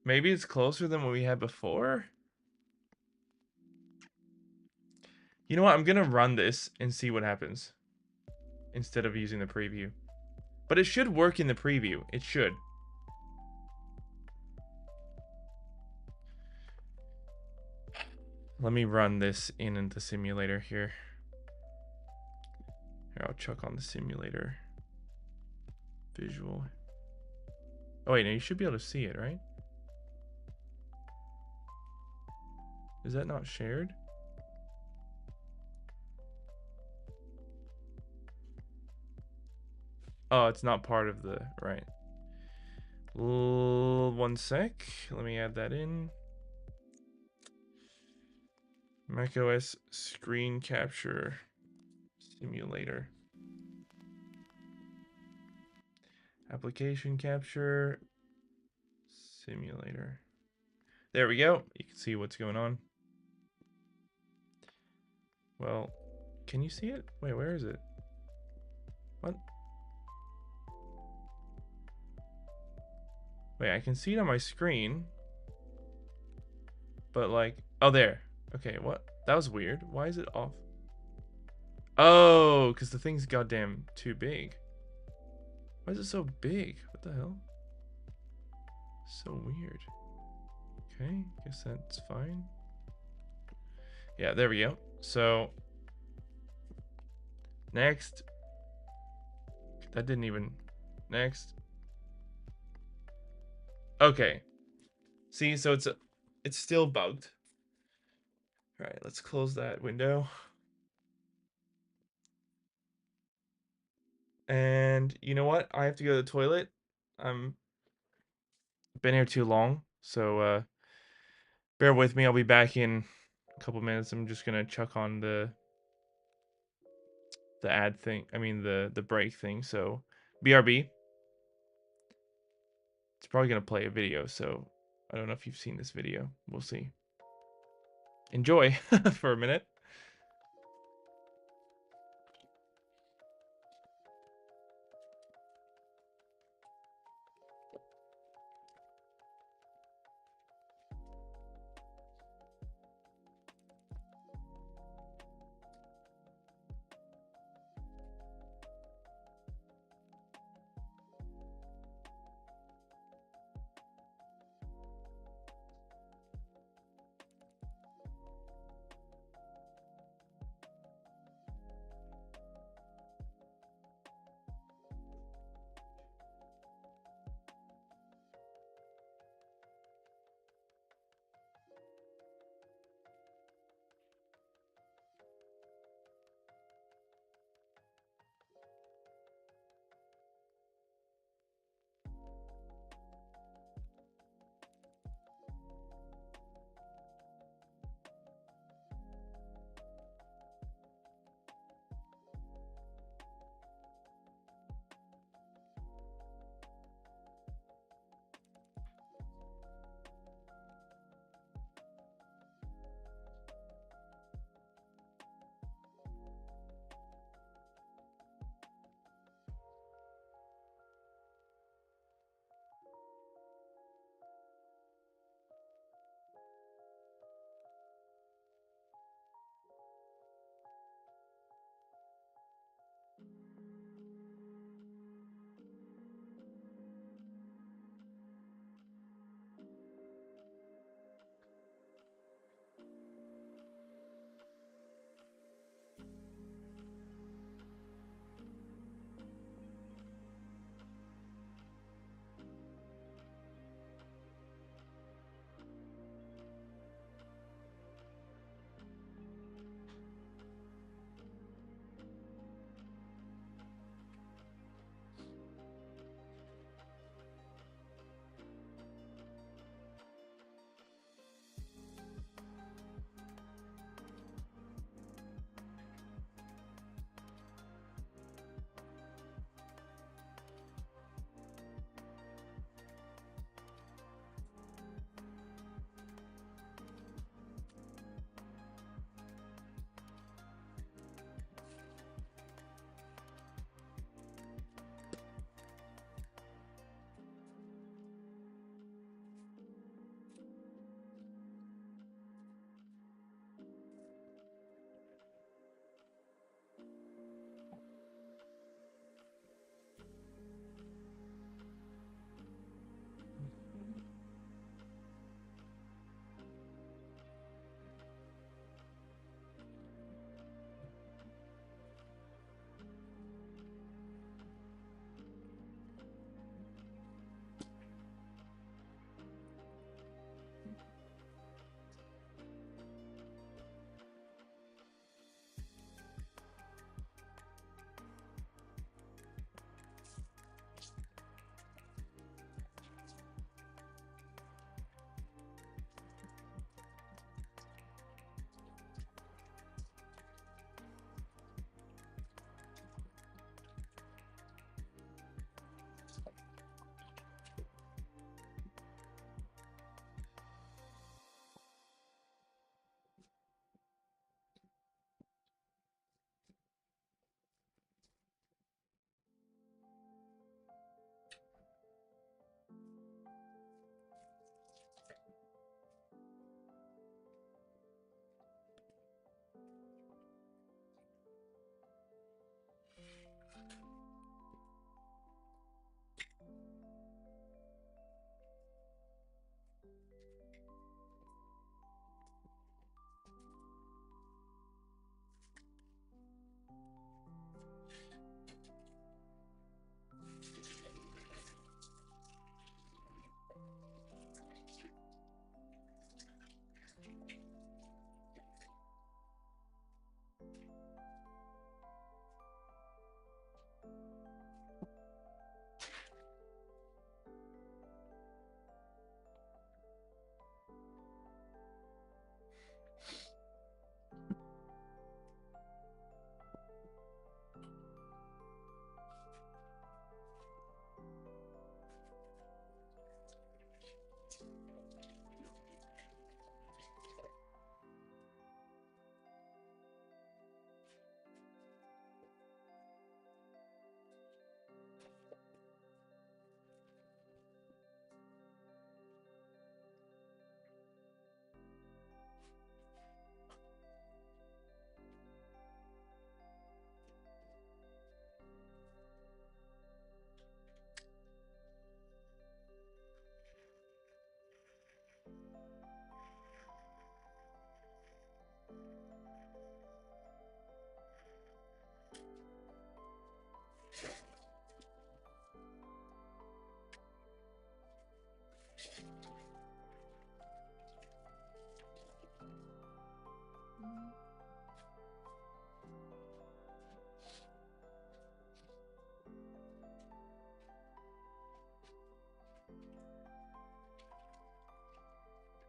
Maybe it's closer than what we had before? You know what? I'm gonna run this and see what happens. Instead of using the preview. But it should work in the preview. It should. Let me run this in the simulator here. Here, I'll chuck on the simulator. Visual. Oh wait, no, you should be able to see it, right? Is that not shared? Oh, it's not part of the... Right. One sec. Let me add that in. macOS screen capture simulator. Application capture simulator. There we go. You can see what's going on. Well, can you see it? Wait, where is it? What? Wait, I can see it on my screen. But like, oh, there. Okay, what? That was weird. Why is it off? Oh, because the thing's goddamn too big. Why is it so big? What the hell? So weird. Okay, guess that's fine. Yeah, there we go. So, next. That didn't even... Next. Okay. See, so it's still bugged. All right, let's close that window. And you know what? I have to go to the toilet. I'm been here too long, so bear with me. I'll be back in a couple minutes. I'm just gonna chuck on the ad thing. I mean the break thing. So BRB. It's probably gonna play a video. So I don't know if you've seen this video. We'll see. Enjoy for a minute.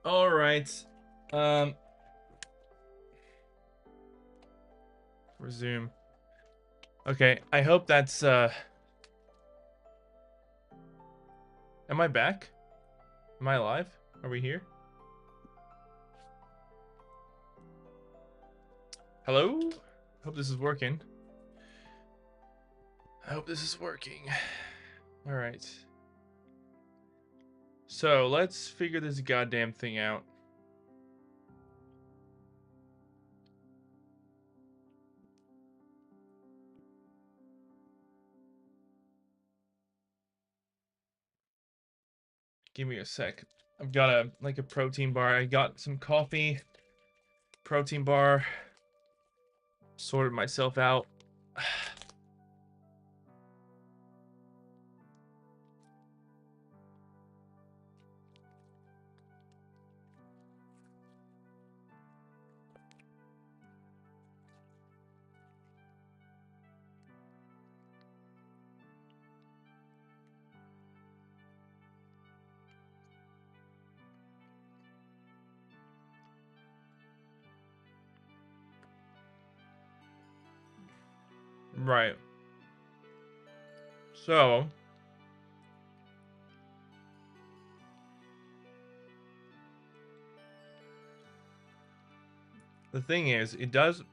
All right. Resume. Okay, I hope that's am I back? Am I alive? Are we here? Hello? Hope this is working. I hope this is working. All right. So, let's figure this goddamn thing out. Give me a sec. I've got a protein bar. I got some coffee, protein bar. Sorted myself out. Right. So, the thing is, it does.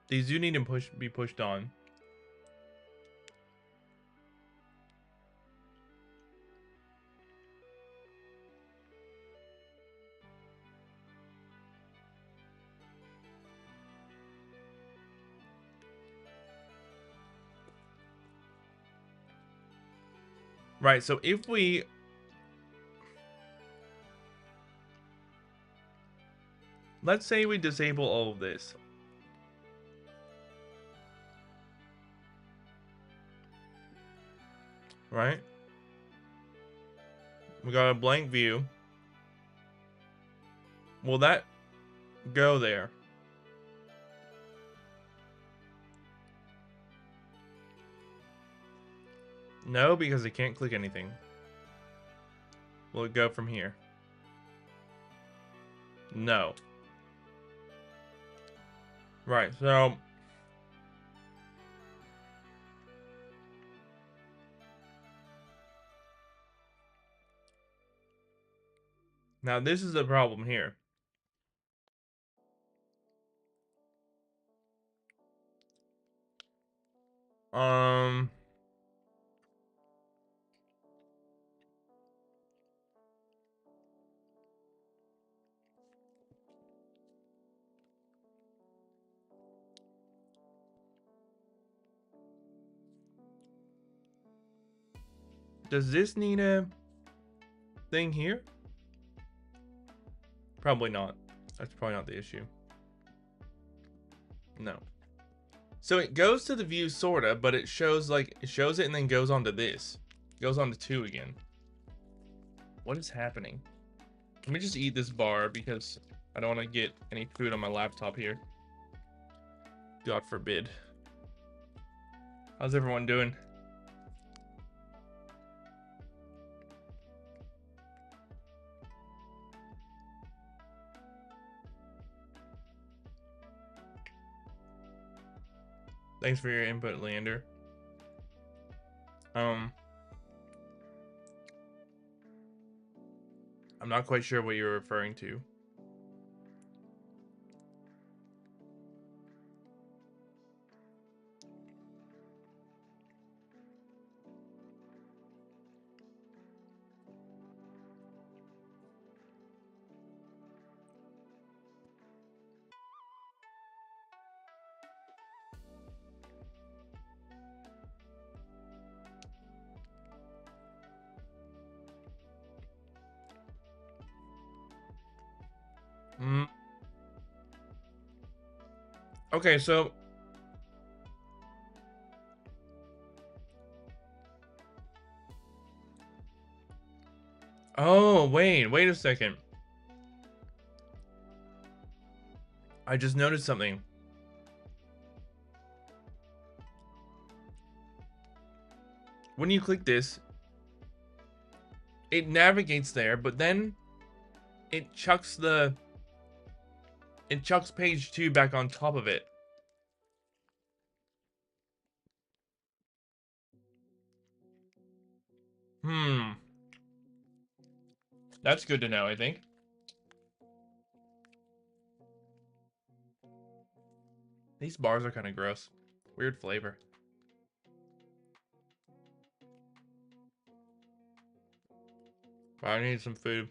These do need to be pushed on. Right, so if we... Let's say we disable all of this. Right? We got a blank view. Will that go there? No, because I can't click anything. Will it go from here? No. Right, so... Now this is the problem here. Um... Does this need a thing here? Probably not. That's probably not the issue. No. So it goes to the view sorta, but it shows it and then goes on to this. It goes on to 2 again. What is happening? Let me just eat this bar because I don't want to get any food on my laptop here. God forbid. How's everyone doing? Thanks for your input, Leander. I'm not quite sure what you're referring to. Okay, so oh, wait a second. I just noticed something. When you click this, it navigates there, but then it chucks page 2 back on top of it. That's good to know, I think. These bars are kind of gross. Weird flavor. I need some food.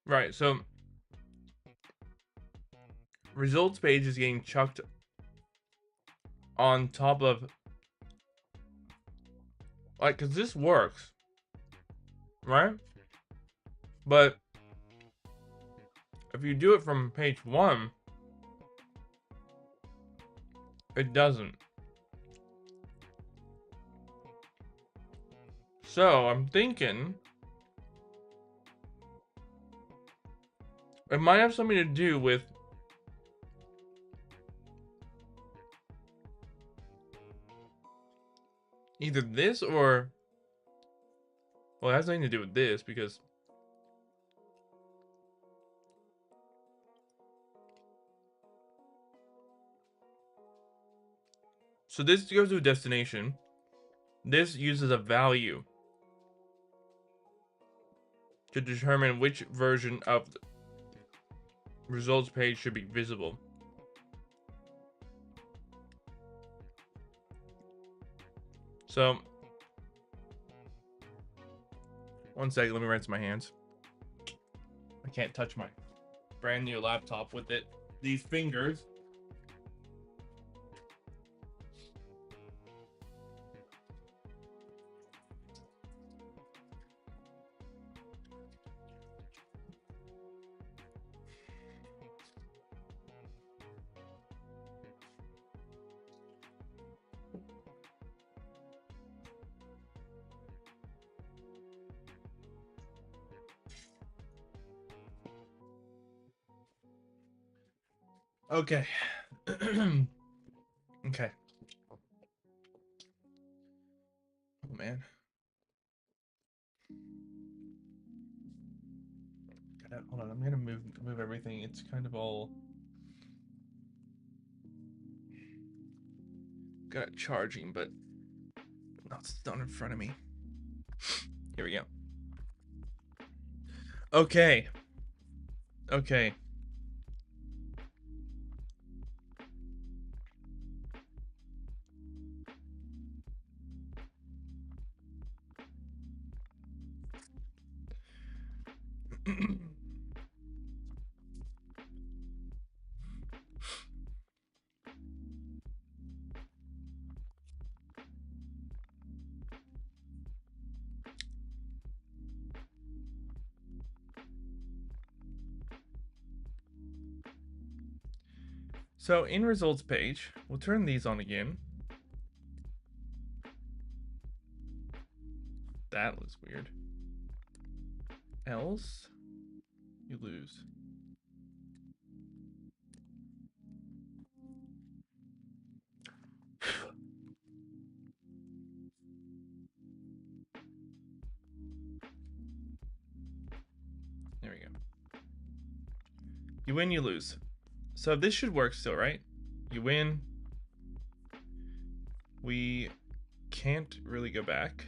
Right, so results page is getting chucked on top of, like, because this works, right? But if you do it from page 1, it doesn't. So I'm thinking it might have something to do with either this or, well, it has nothing to do with this because so this goes to a destination. This uses a value to determine which version of the results page should be visible. So, one second, let me rinse my hands. I can't touch my brand new laptop with these fingers. Okay. Okay. Oh man. Hold on, I'm gonna move everything. It's kind of all got it charging, but it's not in front of me. Here we go. Okay. Okay. So in results page, we'll turn these on again. That was weird. Else, you lose. There we go. You win, you lose. So this should work still, right? You win. We can't really go back.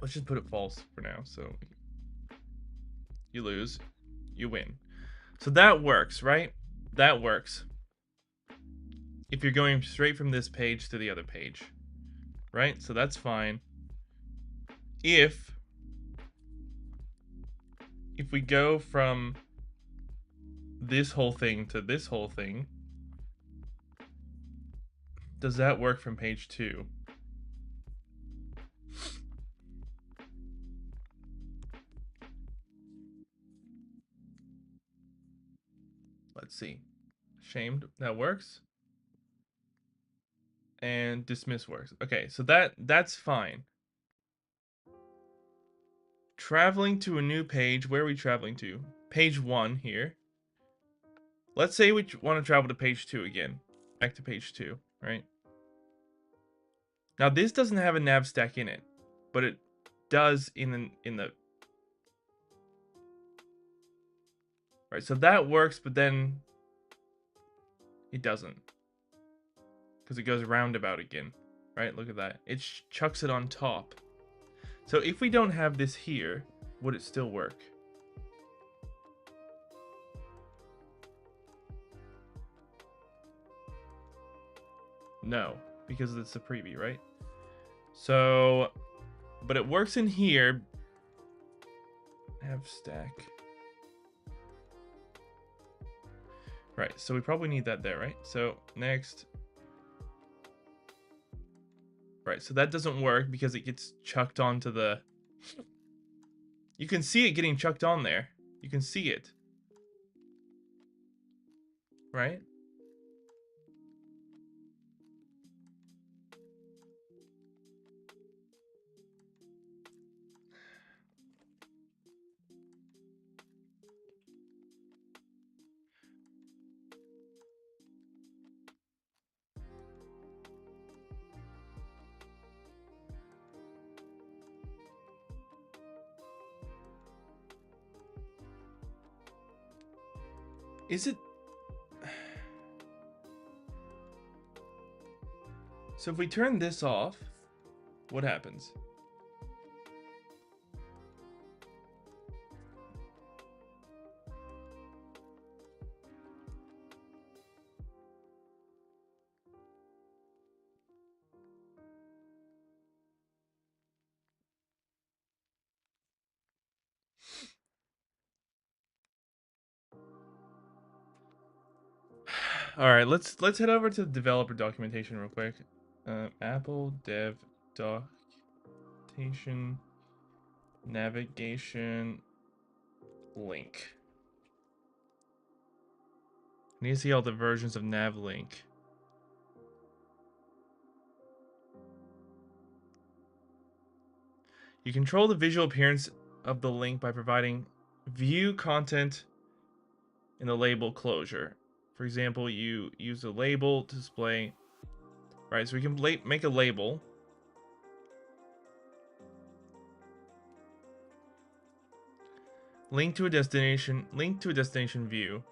Let's just put it false for now. So you lose, you win. So that works, right? That works. If you're going straight from this page to the other page, right? So that's fine. If we go from this whole thing to this whole thing, does that work from page 2? Let's see. Shamed, that works. and dismiss works. Okay, so that's fine. Traveling to a new page. Where are we traveling to? Page 1 here. Let's say we want to travel to page 2 again. Back to page 2, right? Now this doesn't have a nav stack in it, but it does in the right. So that works, but then it doesn't because it goes roundabout again, right? Look at that. It chucks it on top. So if we don't have this here, would it still work? No, because it's a preview, right? So, but it works in here. Nav stack. Right, so we probably need that there, right? So next. Right, so that doesn't work because it gets chucked onto the... You can see it getting chucked on there. You can see it. Right? Is it... So if we turn this off, what happens? All right, let's head over to the developer documentation real quick. Apple dev documentation navigation link. I need to see all the versions of navlink. You control the visual appearance of the link by providing view content in the label closure. For example, you use a label to display. Right, so we can make a label. Link to a destination view.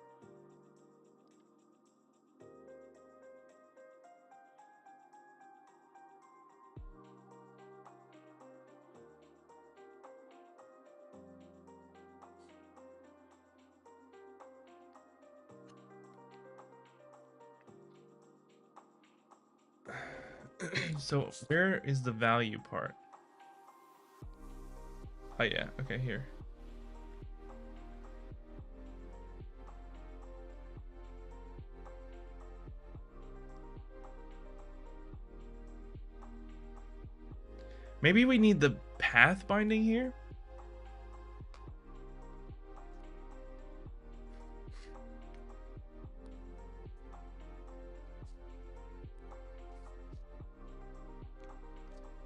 So where is the value part? Oh yeah, okay, here. Maybe we need the path binding here?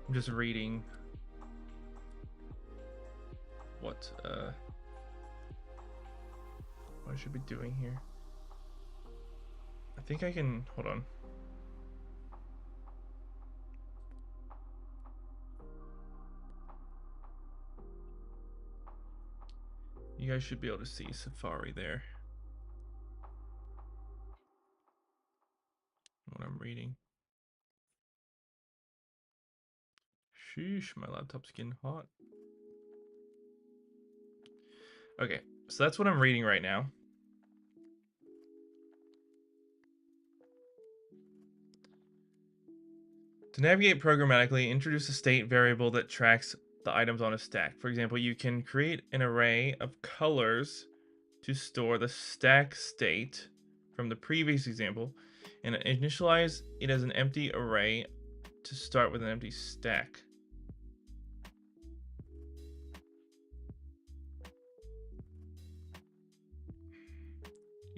I'm just reading what I should be doing here. I think I can, hold on. You guys should be able to see Safari there. What I'm reading. Sheesh, my laptop's getting hot. Okay, so that's what I'm reading right now. To navigate programmatically, introduce a state variable that tracks the items on a stack. For example, you can create an array of colors to store the stack state from the previous example and initialize it as an empty array to start with an empty stack.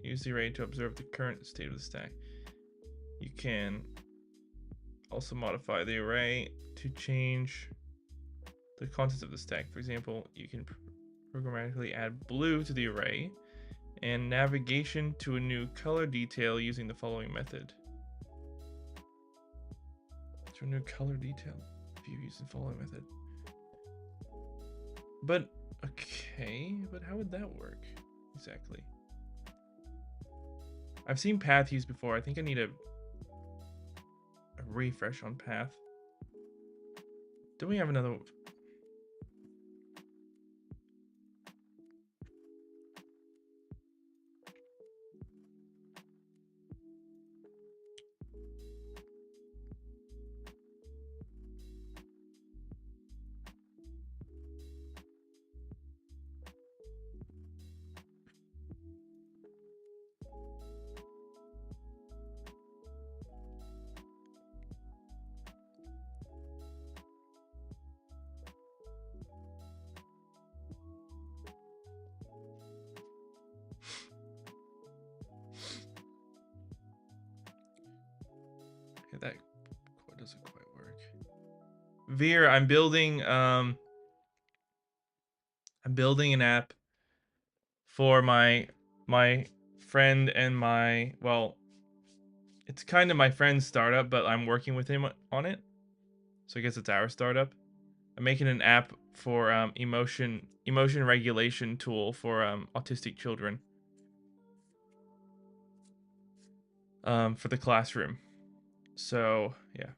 Use the array to observe the current state of the stack. You can also modify the array to change the contents of the stack. For example, you can programmatically add blue to the array and navigation to a new color detail using the following method. To a new color detail view using the following method. But okay, but how would that work exactly? I've seen path used before. I think I need a refresh on path. Do we have another? That doesn't quite work. Veer, I'm building an app for my friend and well, it's kind of my friend's startup, but I'm working with him on it. So I guess it's our startup. I'm making an app for emotion regulation tool for autistic children. For the classroom. So, yeah.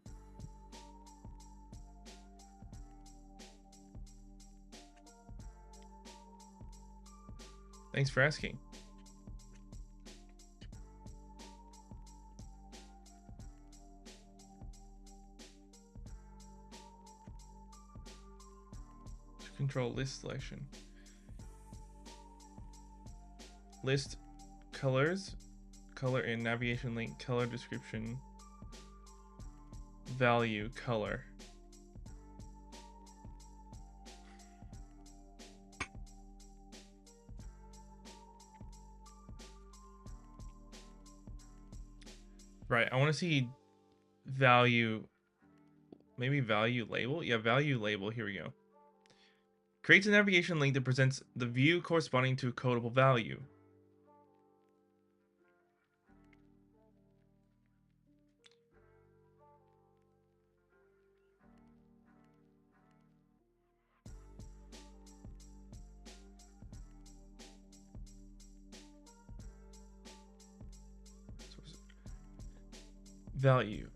Thanks for asking. Control list selection. List colors, color in navigation link, color description, value, color. Right, I want to see value, maybe value label? Yeah, value label, here we go. Creates a navigation link that presents the view corresponding to a codable value. Value.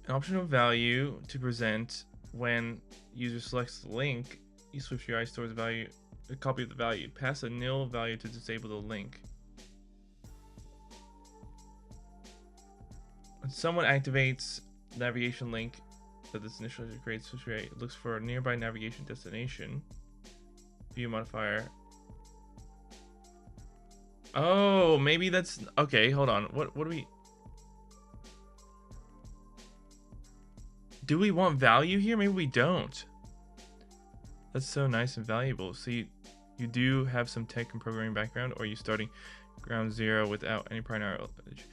An optional value to present when user selects the link. SwiftUI stores a copy of the value. Pass a nil value to disable the link. When someone activates navigation link that this initially creates, SwiftUI looks for a nearby navigation destination. View modifier. Oh, maybe that's okay. Hold on. What do we? Do we want value here? Maybe we don't. That's so nice and valuable. So you do have some tech and programming background, or are you starting ground zero without any prior knowledge?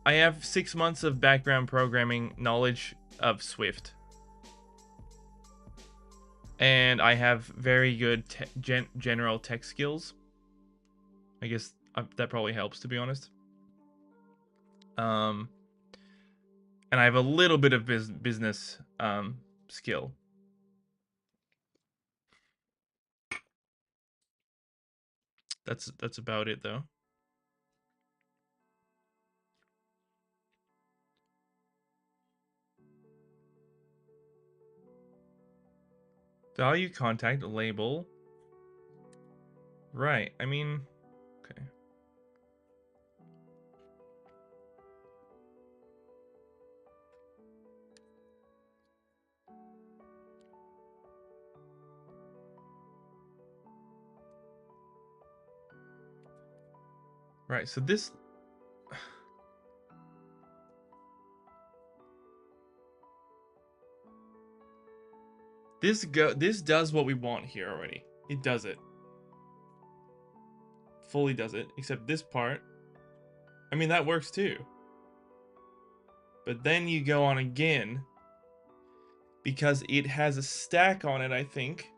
I have 6 months of background programming knowledge of Swift. And I have very good general tech skills. I guess that probably helps, to be honest. And I have a little bit of business skill. That's about it, though. Value contact label. Right. I mean, okay. Right. So this this does what we want here already. It does it. Fully does it, except this part. I mean, that works too. but then you go on again because it has a stack on it, I think.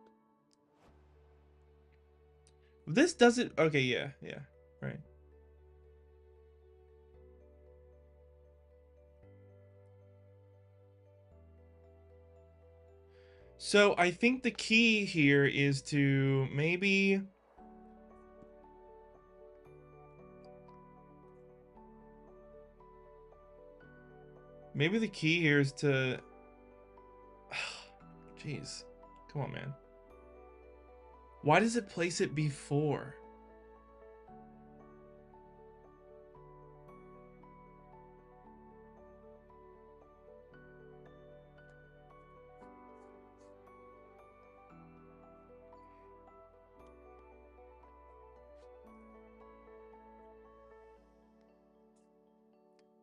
This doesn't. Okay, yeah, right. So I think the key here is to maybe the key here is to jeez. Come on, man. Why does it place it before?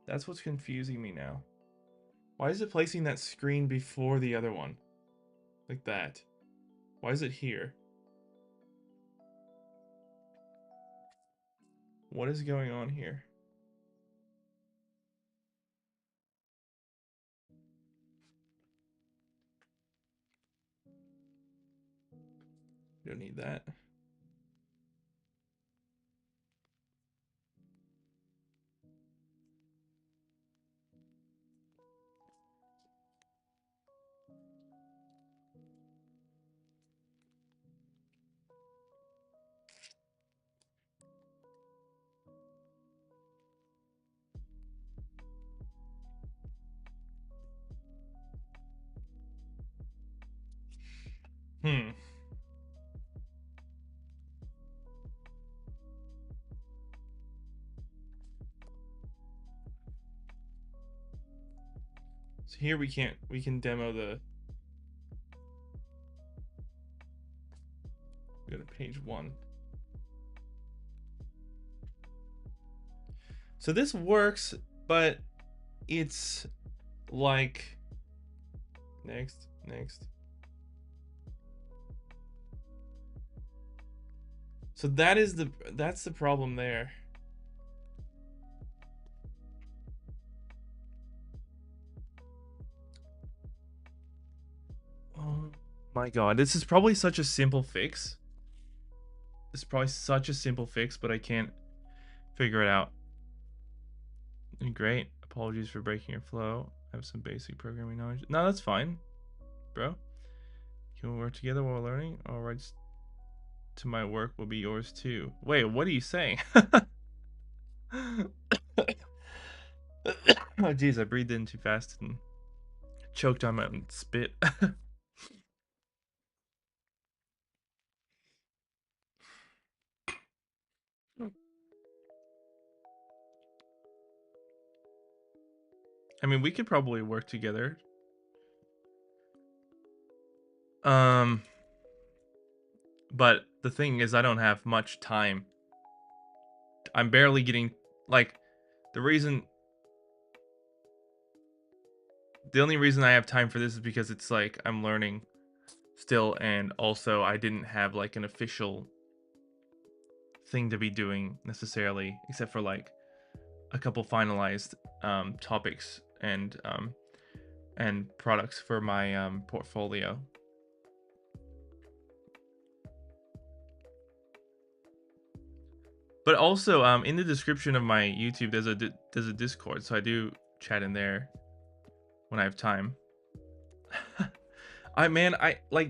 That's what's confusing me now. Why is it placing that screen before the other one? Like that. Why is it here? What is going on here? You don't need that. Hmm. So here we can demo the. Go to page 1. So this works, but it's like next. So that's the problem there. Oh my god, this is probably such a simple fix. It's probably such a simple fix, but I can't figure it out. Great. Apologies for breaking your flow. I have some basic programming knowledge. No, that's fine, bro. Can we work together while learning? All rights to my work will be yours too. Wait, what are you saying? Oh, jeez, I breathed in too fast and choked on my own spit. I mean, we could probably work together. But the thing is, I don't have much time. I'm barely getting, like, the only reason I have time for this is because it's like I'm learning still, and also I didn't have like an official thing to be doing necessarily, except for like a couple finalized topics and products for my portfolio. But also, in the description of my YouTube, there's a Discord, so I do chat in there when I have time. I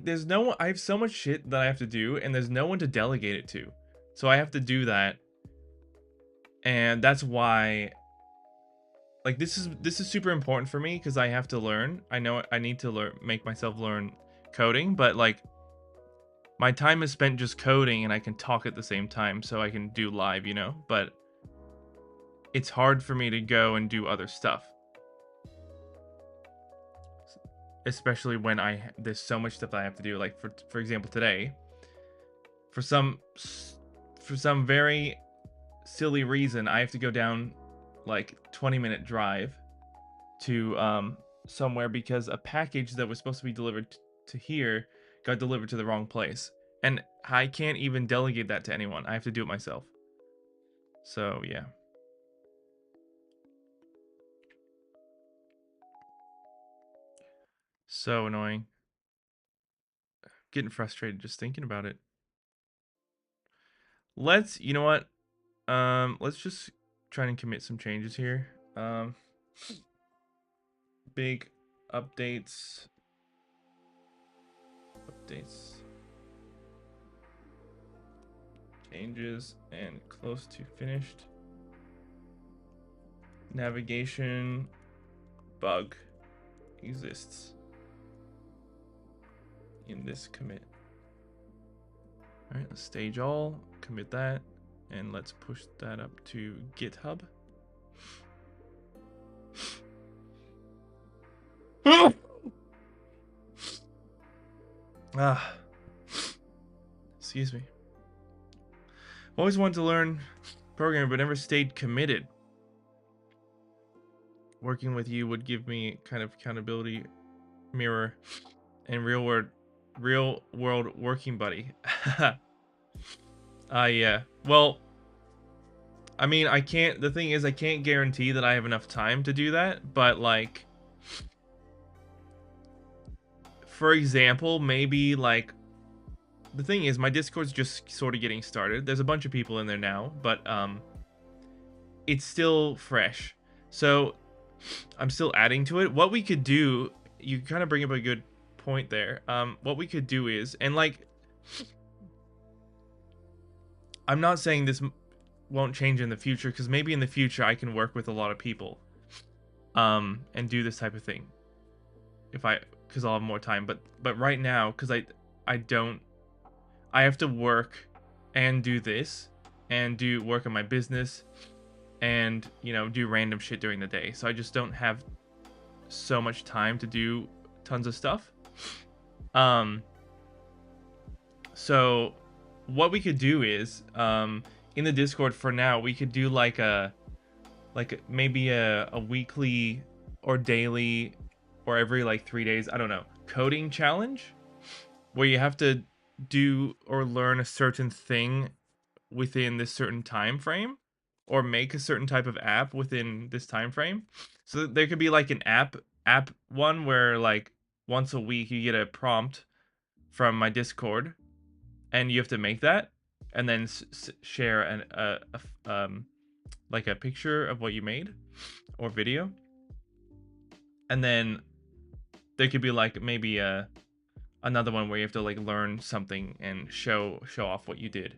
there's no one. I have so much shit that I have to do, and there's no one to delegate it to, so I have to do that, and that's why. Like this is super important for me because I have to learn. I know I need to make myself learn coding, but like my time is spent just coding and I can talk at the same time, so I can do live, you know? But it's hard for me to go and do other stuff. Especially when there's so much stuff I have to do. Like for example today, for some very silly reason, I have to go down like 20-minute drive to somewhere because a package that was supposed to be delivered to here got delivered to the wrong place. And I can't even delegate that to anyone. I have to do it myself. So, yeah. So annoying. Getting frustrated just thinking about it. You know what? Let's just try and commit some changes here. Big updates. Changes and close to finished. Navigation bug exists in this commit. All right, let's stage all, commit that, and let's push that up to GitHub. Excuse me. Always wanted to learn programming, but never stayed committed. Working with you would give me kind of accountability mirror and real world working buddy. Yeah. Well, I mean, the thing is, I can't guarantee that I have enough time to do that, but like, for example, maybe like, the thing is, my Discord's just sort of getting started. There's a bunch of people in there now, but it's still fresh. So I'm still adding to it. What we could do, you kind of bring up a good point there. What we could do is, and like, I'm not saying this won't change in the future, because maybe in the future I can work with a lot of people and do this type of thing because I'll have more time. But right now, because I have to work and do this and do work on my business and, you know, do random shit during the day. So I just don't have so much time to do tons of stuff. So what we could do is, in the Discord for now, we could do like maybe a weekly or daily or every like 3 days, I don't know, coding challenge where you have to do or learn a certain thing within this certain time frame, or make a certain type of app within this time frame. So there could be like an app one where like once a week you get a prompt from my Discord and you have to make that and then share like a picture of what you made or video. And then there could be like maybe another one where you have to like learn something and show off what you did.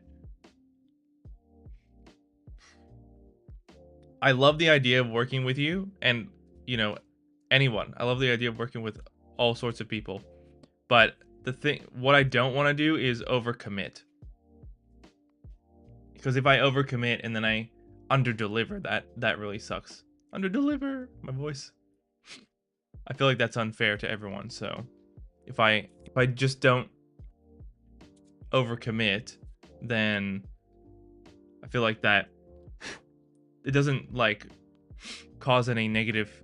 I love the idea of working with you and, you know, anyone. I love the idea of working with all sorts of people. But what I don't want to do is overcommit. Because if I overcommit and then I underdeliver, that really sucks. Underdeliver, my voice. I feel like that's unfair to everyone. So if I just don't overcommit, then I feel like that it doesn't like cause any negative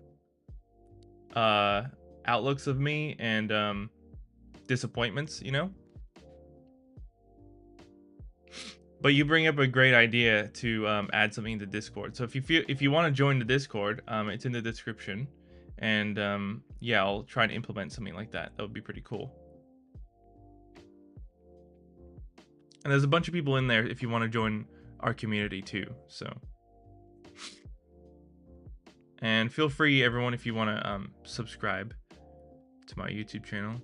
outlooks of me and disappointments, you know. But you bring up a great idea to add something to Discord. So if you want to join the Discord, it's in the description, and yeah, I'll try and implement something like that. That would be pretty cool. And there's a bunch of people in there if you want to join our community too. So, and feel free, everyone, if you want to subscribe to my YouTube channel.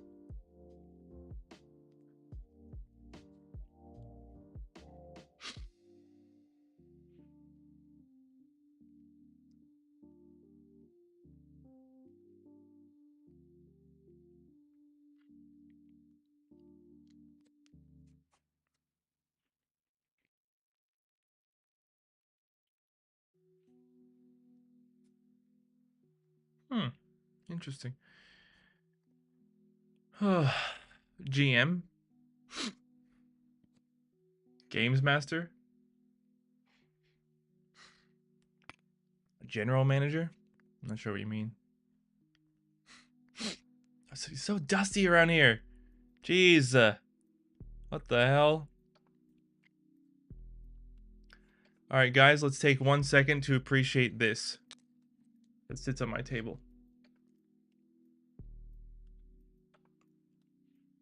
Interesting. GM? Games Master? General Manager? I'm not sure what you mean. It's so dusty around here. Jeez. What the hell? Alright, guys, let's take 1 second to appreciate this that sits on my table.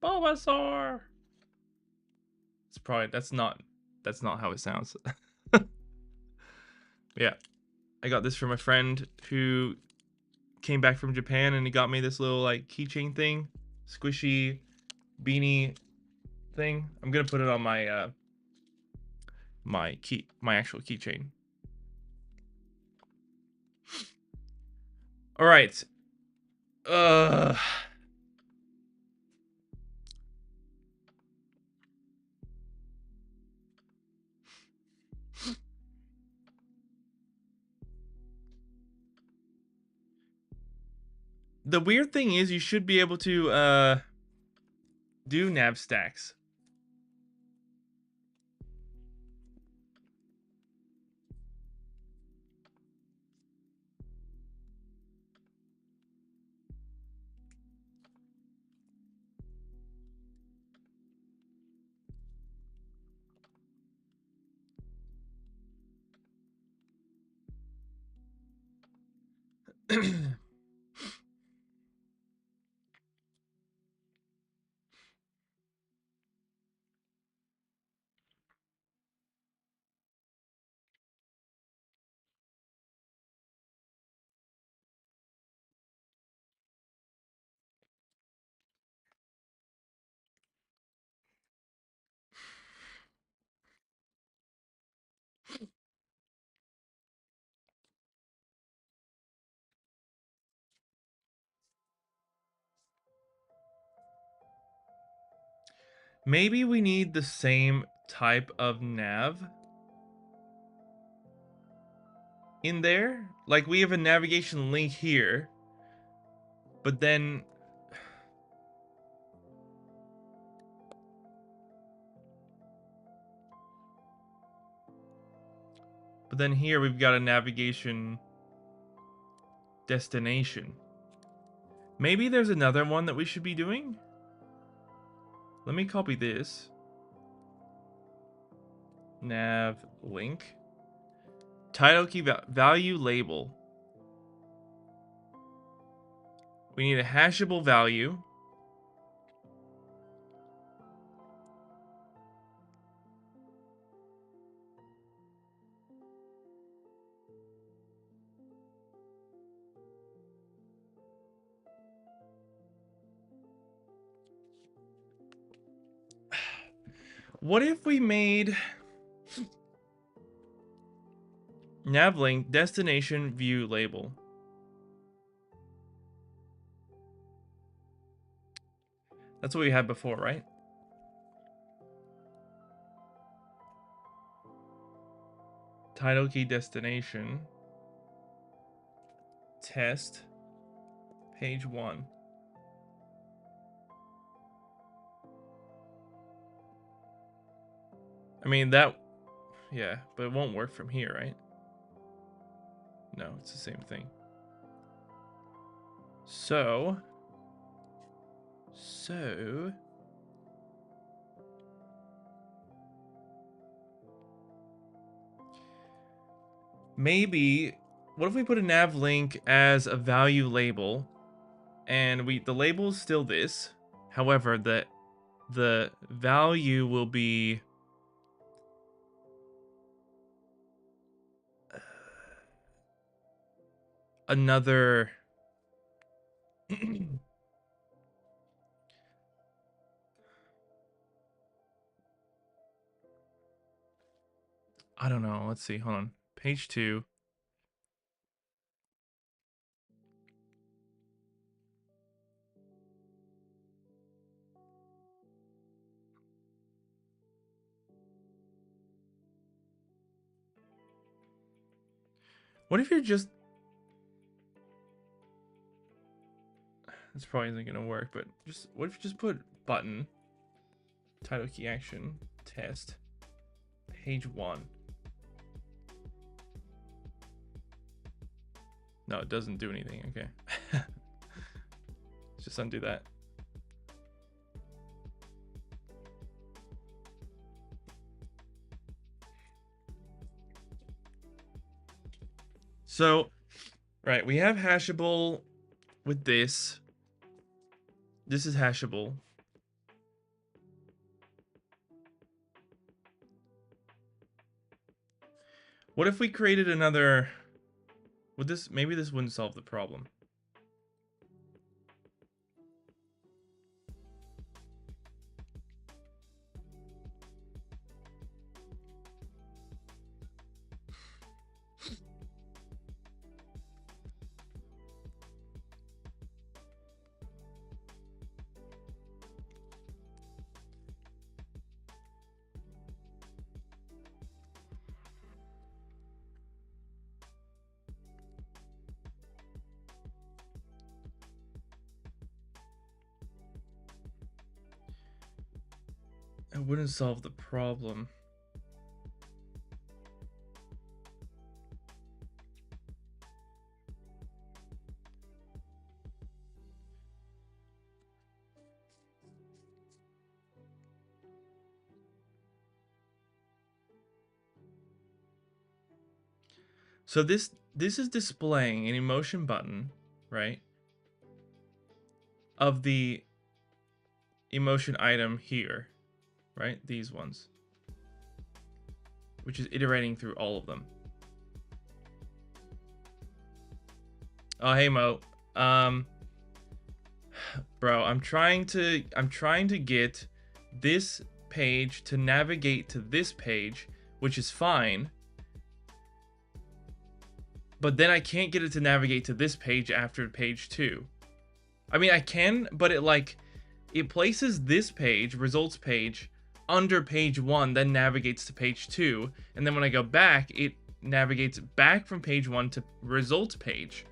Bulbasaur. It's probably that's not how it sounds. Yeah, I got this from a friend who came back from Japan, and he got me this little like keychain thing, squishy beanie thing. I'm gonna put it on my my actual keychain. All right. The weird thing is you should be able to do nav stacks. Maybe we need the same type of nav in there. Like we have a navigation link here, but then here we've got a navigation destination. Maybe there's another one that we should be doing. Let me copy this. Nav link. Title key value label. We need a hashable value. What if we made nav link destination view label? That's what we had before, right? Title key destination. Test. Page 1. I mean, that... Yeah, but it won't work from here, right? No, it's the same thing. So... maybe... What if we put a nav link as a value label, and the label is still this. However, the value will be... another... I don't know. Let's see. Hold on. Page 2. What if you're just... This probably isn't going to work, but just... What if you just put button, title key action, test, page 1. No, it doesn't do anything. Okay. Let's just undo that. So, right, we have hashable with this. This is hashable. What if we created another? Would this, maybe this wouldn't solve the problem. It wouldn't solve the problem. So this is displaying an emotion button, right? Of the emotion item here, right? These ones, which is iterating through all of them. Oh, hey Mo. Bro, I'm trying to get this page to navigate to this page, which is fine. But then I can't get it to navigate to this page after page 2. I mean, I can, but it places this page, results page, under page 1, then navigates to page 2, and then when I go back, it navigates back from page 1 to results page,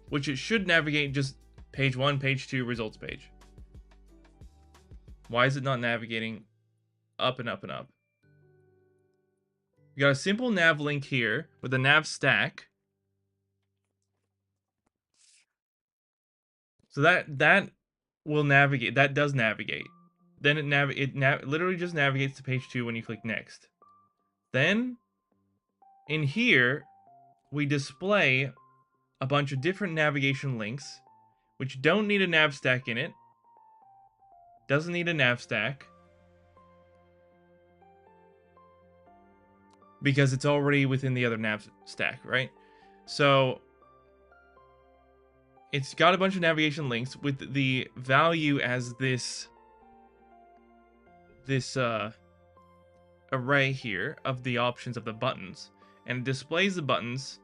which it should navigate just page 1, page 2, results page. Why is it not navigating up and up and up? We got a simple nav link here with a nav stack. So that will navigate. That does navigate. Then it literally just navigates to page 2 when you click next. Then in here we display a bunch of different navigation links which don't need a nav stack in it. Doesn't need a nav stack because it's already within the other nav stack, right? So it's got a bunch of navigation links with the value as this array here of the options of the buttons, and it displays the buttons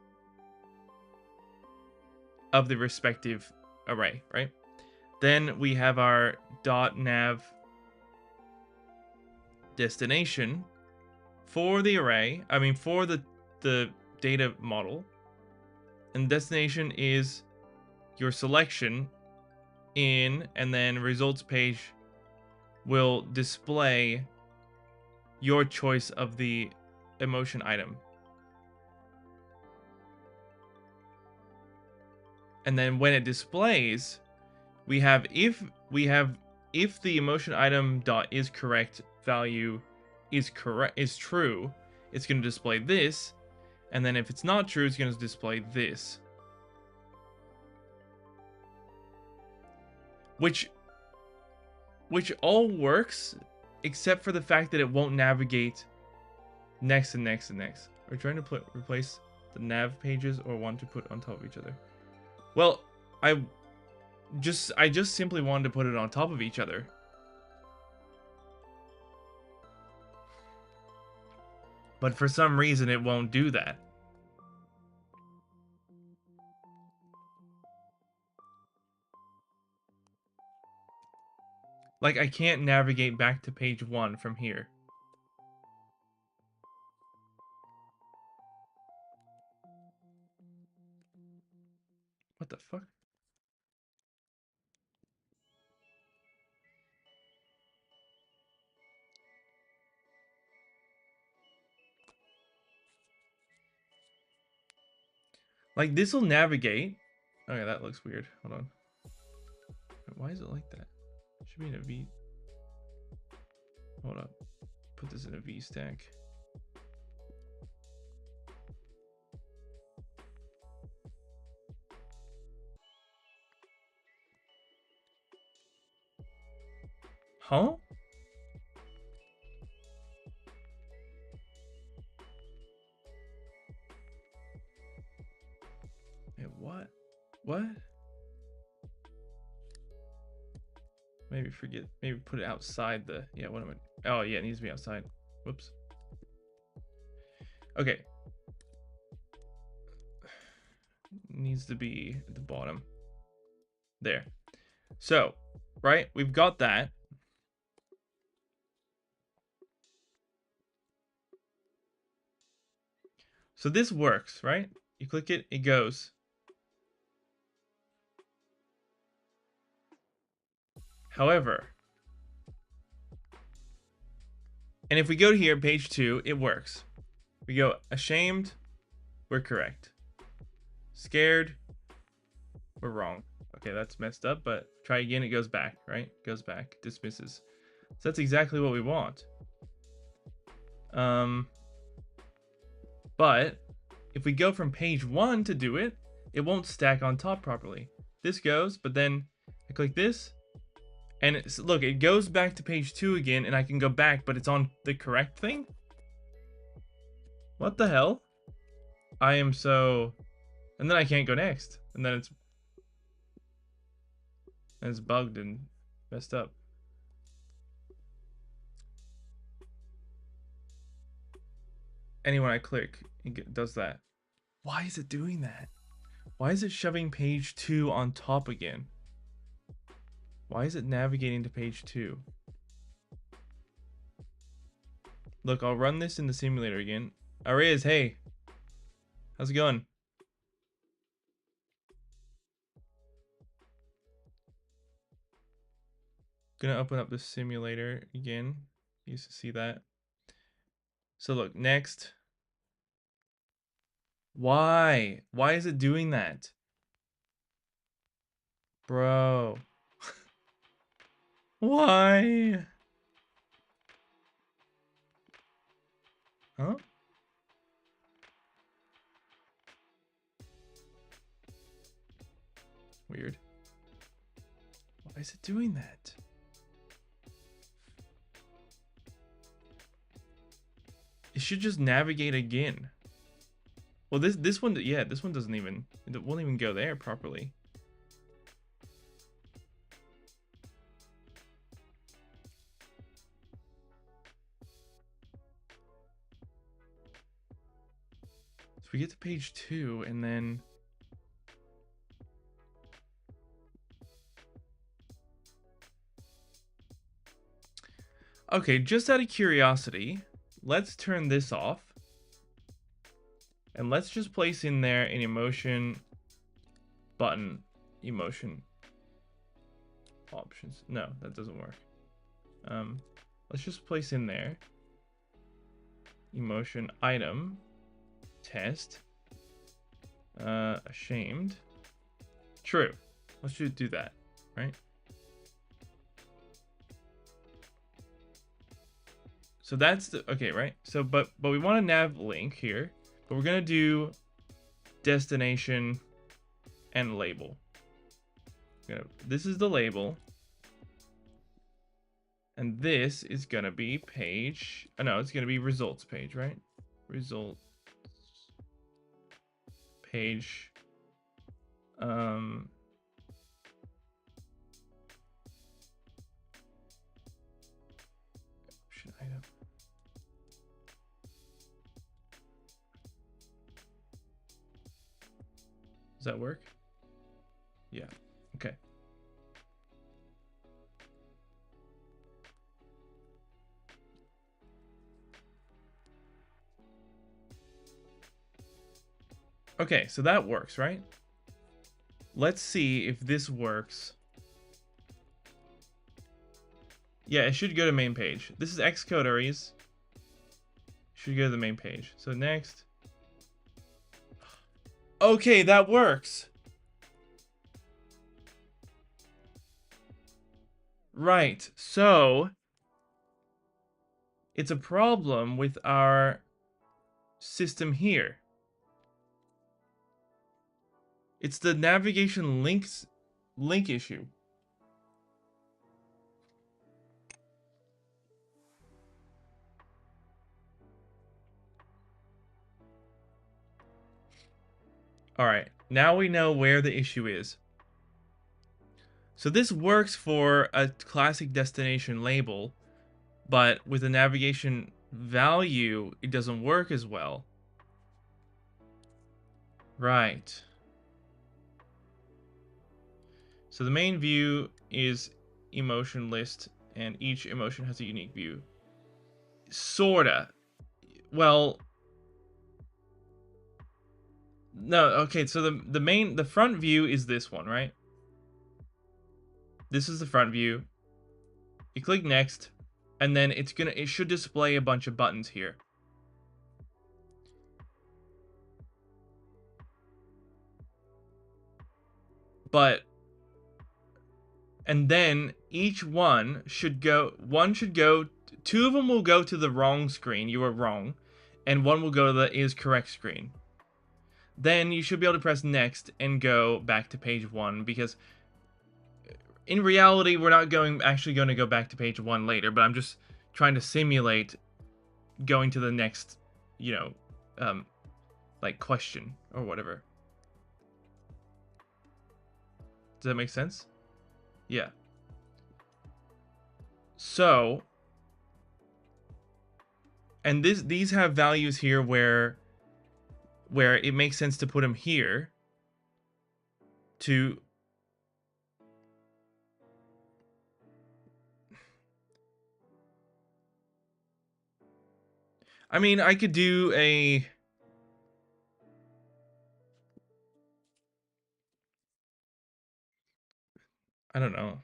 of the respective array, right? Then we have our .nav destination for the array, for the data model, and destination is your selection in, and then results page will display your choice of the emotion item. And then when it displays, we have if the emotion item dot is correct value is true, it's going to display this, and then if it's not true, it's going to display this. Which all works except for the fact that it won't navigate next and next and next. We're trying to replace the nav pages or want to put on top of each other. Well, I just simply wanted to put it on top of each other. But for some reason it won't do that. Like, I can't navigate back to page 1 from here. What the fuck? Like, this will navigate. Okay, that looks weird. Hold on. Why is it like that? It should be in a V. Hold up. Put this in a V stack. Huh? Wait, what? What? Maybe forget. Maybe put it outside the. Yeah. What am I? Oh yeah, it needs to be outside. Whoops. Okay. Needs to be at the bottom. There. So, right, we've got that. So this works, right? You click it, it goes. However, and if we go to here, page 2, it works. We go ashamed, we're correct. Scared, we're wrong. Okay, that's messed up, but try again, it goes back, right? Goes back, dismisses. So that's exactly what we want. But if we go from page 1 to do it, it won't stack on top properly. This goes, but then I click this, and look, it goes back to page 2 again, and I can go back, but it's on the correct thing? What the hell? I am so... And then I can't go next. And then it's bugged and messed up. Anyone I click, it does that. Why is it doing that? Why is it shoving page 2 on top again? Why is it navigating to page 2? Look, I'll run this in the simulator again. Arias, hey. How's it going? Gonna open up the simulator again. You see that. So look, next. Why? Why is it doing that? Bro. Why? Huh? Weird. Why is it doing that? It should just navigate again. Well, this one, yeah, this one doesn't even, it won't even go there properly. So we get to page 2 and then okay, just out of curiosity, let's turn this off. And let's just place in there an emotion button, emotion options. No, that doesn't work. Let's just place in there emotion item test ashamed true. Let's just do that, right? So that's the okay, right? So but we want a nav link here, but we're gonna do destination and label. This is the label, and this is gonna be page. Oh no, it's gonna be results page, right? Results page. Option item. Does that work? Yeah. Okay. Okay, so that works, right? Let's see if this works. Yeah, it should go to main page. This is Xcode Aries. Should go to the main page. So next. Okay, that works. Right, so it's a problem with our system here. It's the navigation link issue. All right, Now we know where the issue is. So this works for a classic destination label, but with a navigation value, it doesn't work as well. Right. So the main view is emotion list, and each emotion has a unique view. Sorta. Well, no, okay, so the front view is this one, right? This is the front view. You click next, and then it should display a bunch of buttons here. And then each one should go, two of them will go to the wrong screen, you are wrong, and one will go to the is correct screen. Then you should be able to press next and go back to page 1, because in reality, we're not actually going to go back to page 1 later, but I'm just trying to simulate going to the next, like question or whatever. Does that make sense? Yeah. So, and these have values here where it makes sense to put them here to I mean, I could do a I don't know.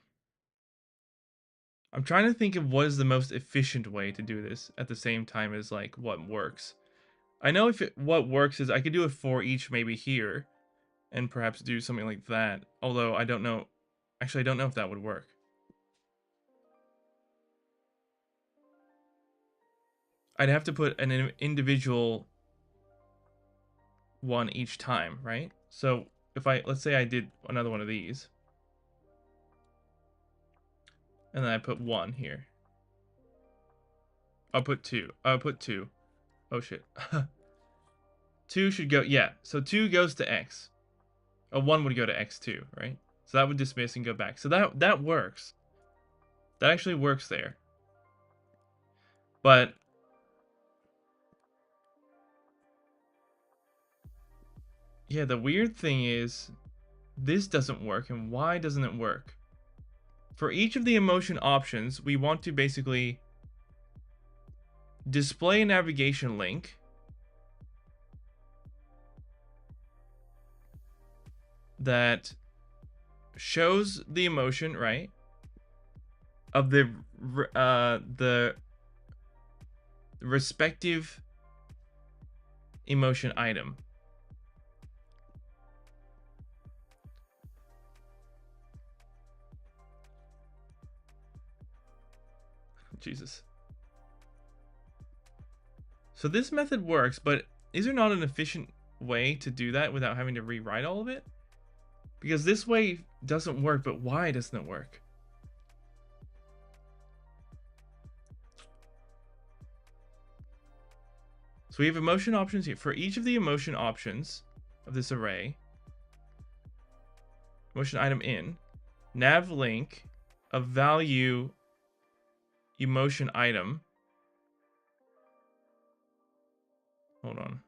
I'm trying to think of what is the most efficient way to do this at the same time as like what works. I know what works is I could do a for each maybe here and perhaps do something like that. Although I don't know. Actually, I don't know if that would work. I'd have to put an individual one each time, right? So if let's say I did another one of these. And then I put 1 here. I'll put 2. I'll put 2. Oh shit. 2 should go, yeah. So 2 goes to X. 1 would go to X2, right? So that would dismiss and go back. So that works. That actually works there. But yeah, the weird thing is this doesn't work. And why doesn't it work? For each of the emotion options, we want to basically display a navigation link that shows the emotion, right, of the respective emotion item. Jesus. So this method works, but is there not an efficient way to do that without having to rewrite all of it? Because this way doesn't work, but why doesn't it work? So we have emotion options here. For each of the emotion options of this array, emotion item in, nav link, a value emotion item. Hold on.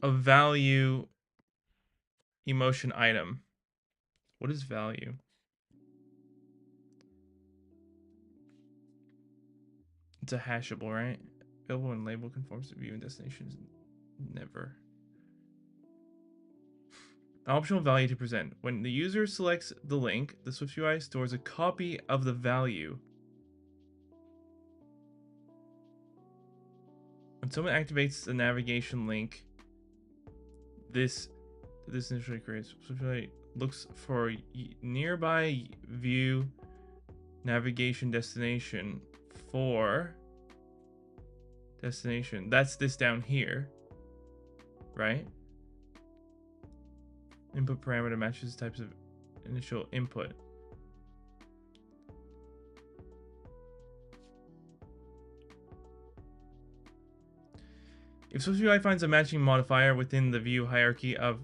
A value emotion item. What is value? It's a hashable, right? Available and label conforms to view and destinations. Never. Optional value to present. When the user selects the link, the SwiftUI stores a copy of the value. When someone activates the navigation link, this initially creates SwiftUI looks for nearby view navigation destination for destination. That's this down here, right? Input parameter matches types of initial input. If SwiftUI finds a matching modifier within the view hierarchy of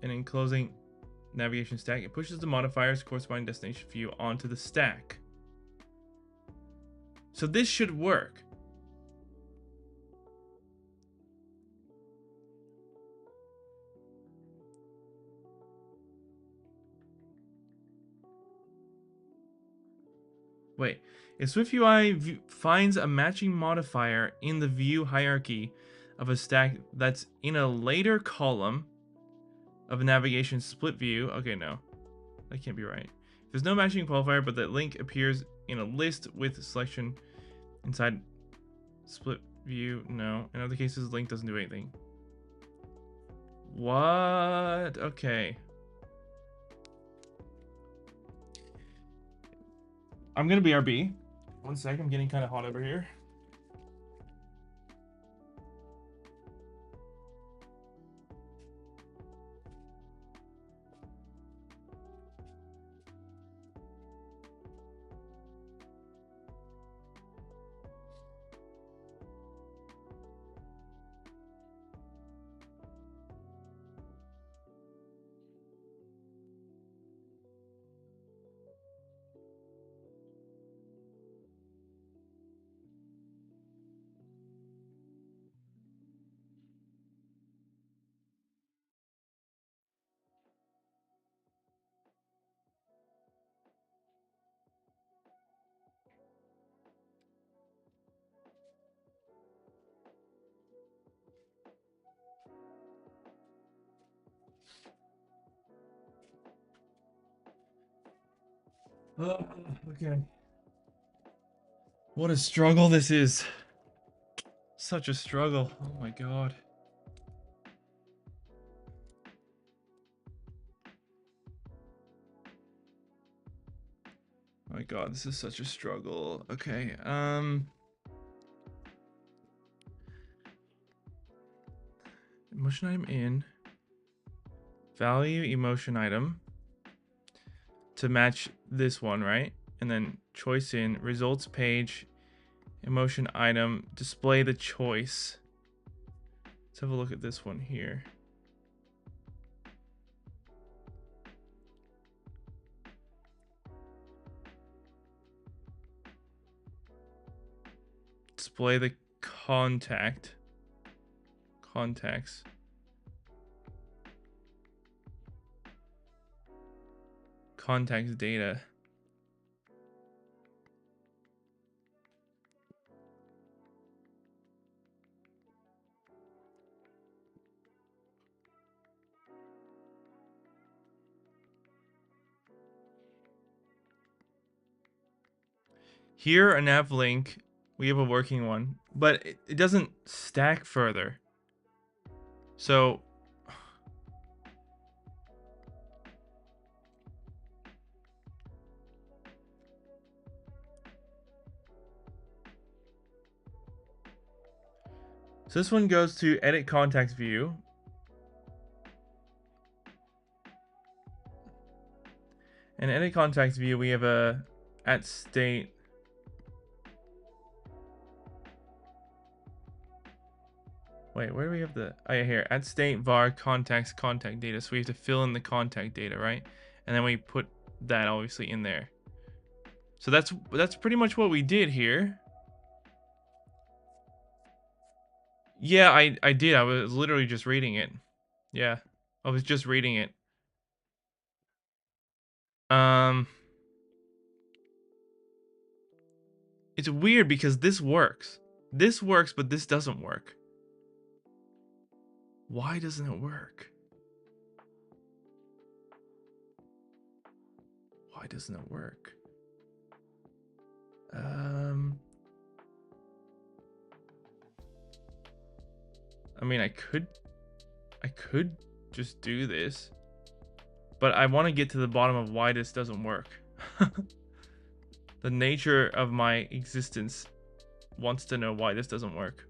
an enclosing navigation stack, it pushes the modifier's corresponding destination view onto the stack. So this should work. Wait, if SwiftUI finds a matching modifier in the view hierarchy of a stack that's in a later column of a navigation split view, okay, no, that can't be right. If there's no matching qualifier, but that link appears in a list with selection inside split view, no. In other cases, the link doesn't do anything. What? Okay. I'm gonna BRB. One sec, I'm getting kind of hot over here. Oh, okay. What a struggle this is. Such a struggle. Oh my god. Oh my god, this is such a struggle. Okay, emotion item in. Value emotion item. To match this one, right? And then choice in, results page, emotion item, display the choice. Let's have a look at this one here. Display the contacts. Contacts data. Here, a nav link, we have a working one, but it doesn't stack further. So this one goes to edit contacts view. And edit contacts view, we have a at state. Wait, where do we have the, oh yeah, here, at state var contacts contact data. So we have to fill in the contact data, right? And then we put that obviously in there. So that's pretty much what we did here. Yeah, I did. I was literally just reading it. Yeah, I was just reading it. It's weird because this works. This works, but this doesn't work. Why doesn't it work? Why doesn't it work? I mean, I could just do this, but I want to get to the bottom of why this doesn't work. The nature of my existence wants to know why this doesn't work.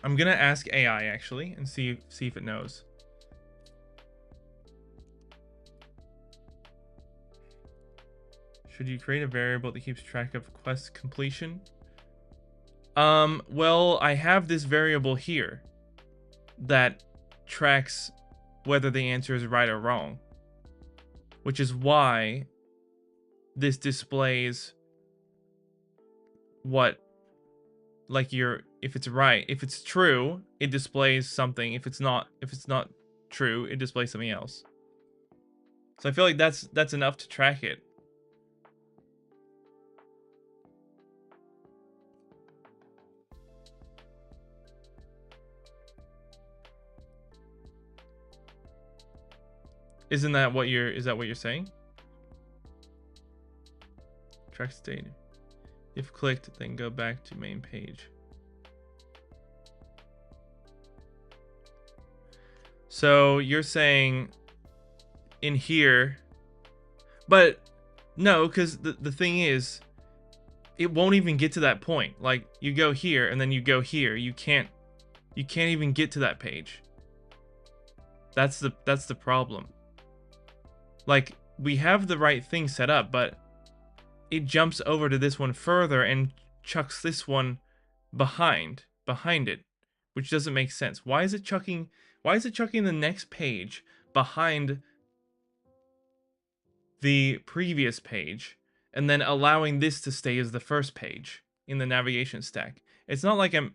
I'm gonna ask AI actually and see if it knows. Should you create a variable that keeps track of quest completion? Well, I have this variable here that tracks whether the answer is right or wrong, which is why this displays what, like, if it's right, if it's true, it displays something. If it's not true, it displays something else. So I feel like that's enough to track it. Is that what you're saying? Track state. If clicked, then go back to main page. So you're saying in here, but no, because the thing is, it won't even get to that point. Like, you go here and then you go here. You can't even get to that page. That's the problem. Like, we have the right thing set up, but it jumps over to this one further and chucks this one behind it, which doesn't make sense. Why is it chucking the next page behind the previous page and then allowing this to stay as the first page in the navigation stack? It's not like I'm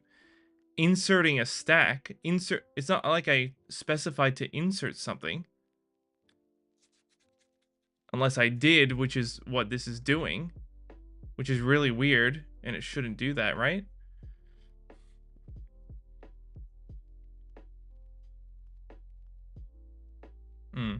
inserting a stack. It's not like I specified to insert something. Unless I did, which is what this is doing, which is really weird, and it shouldn't do that, right? Hmm.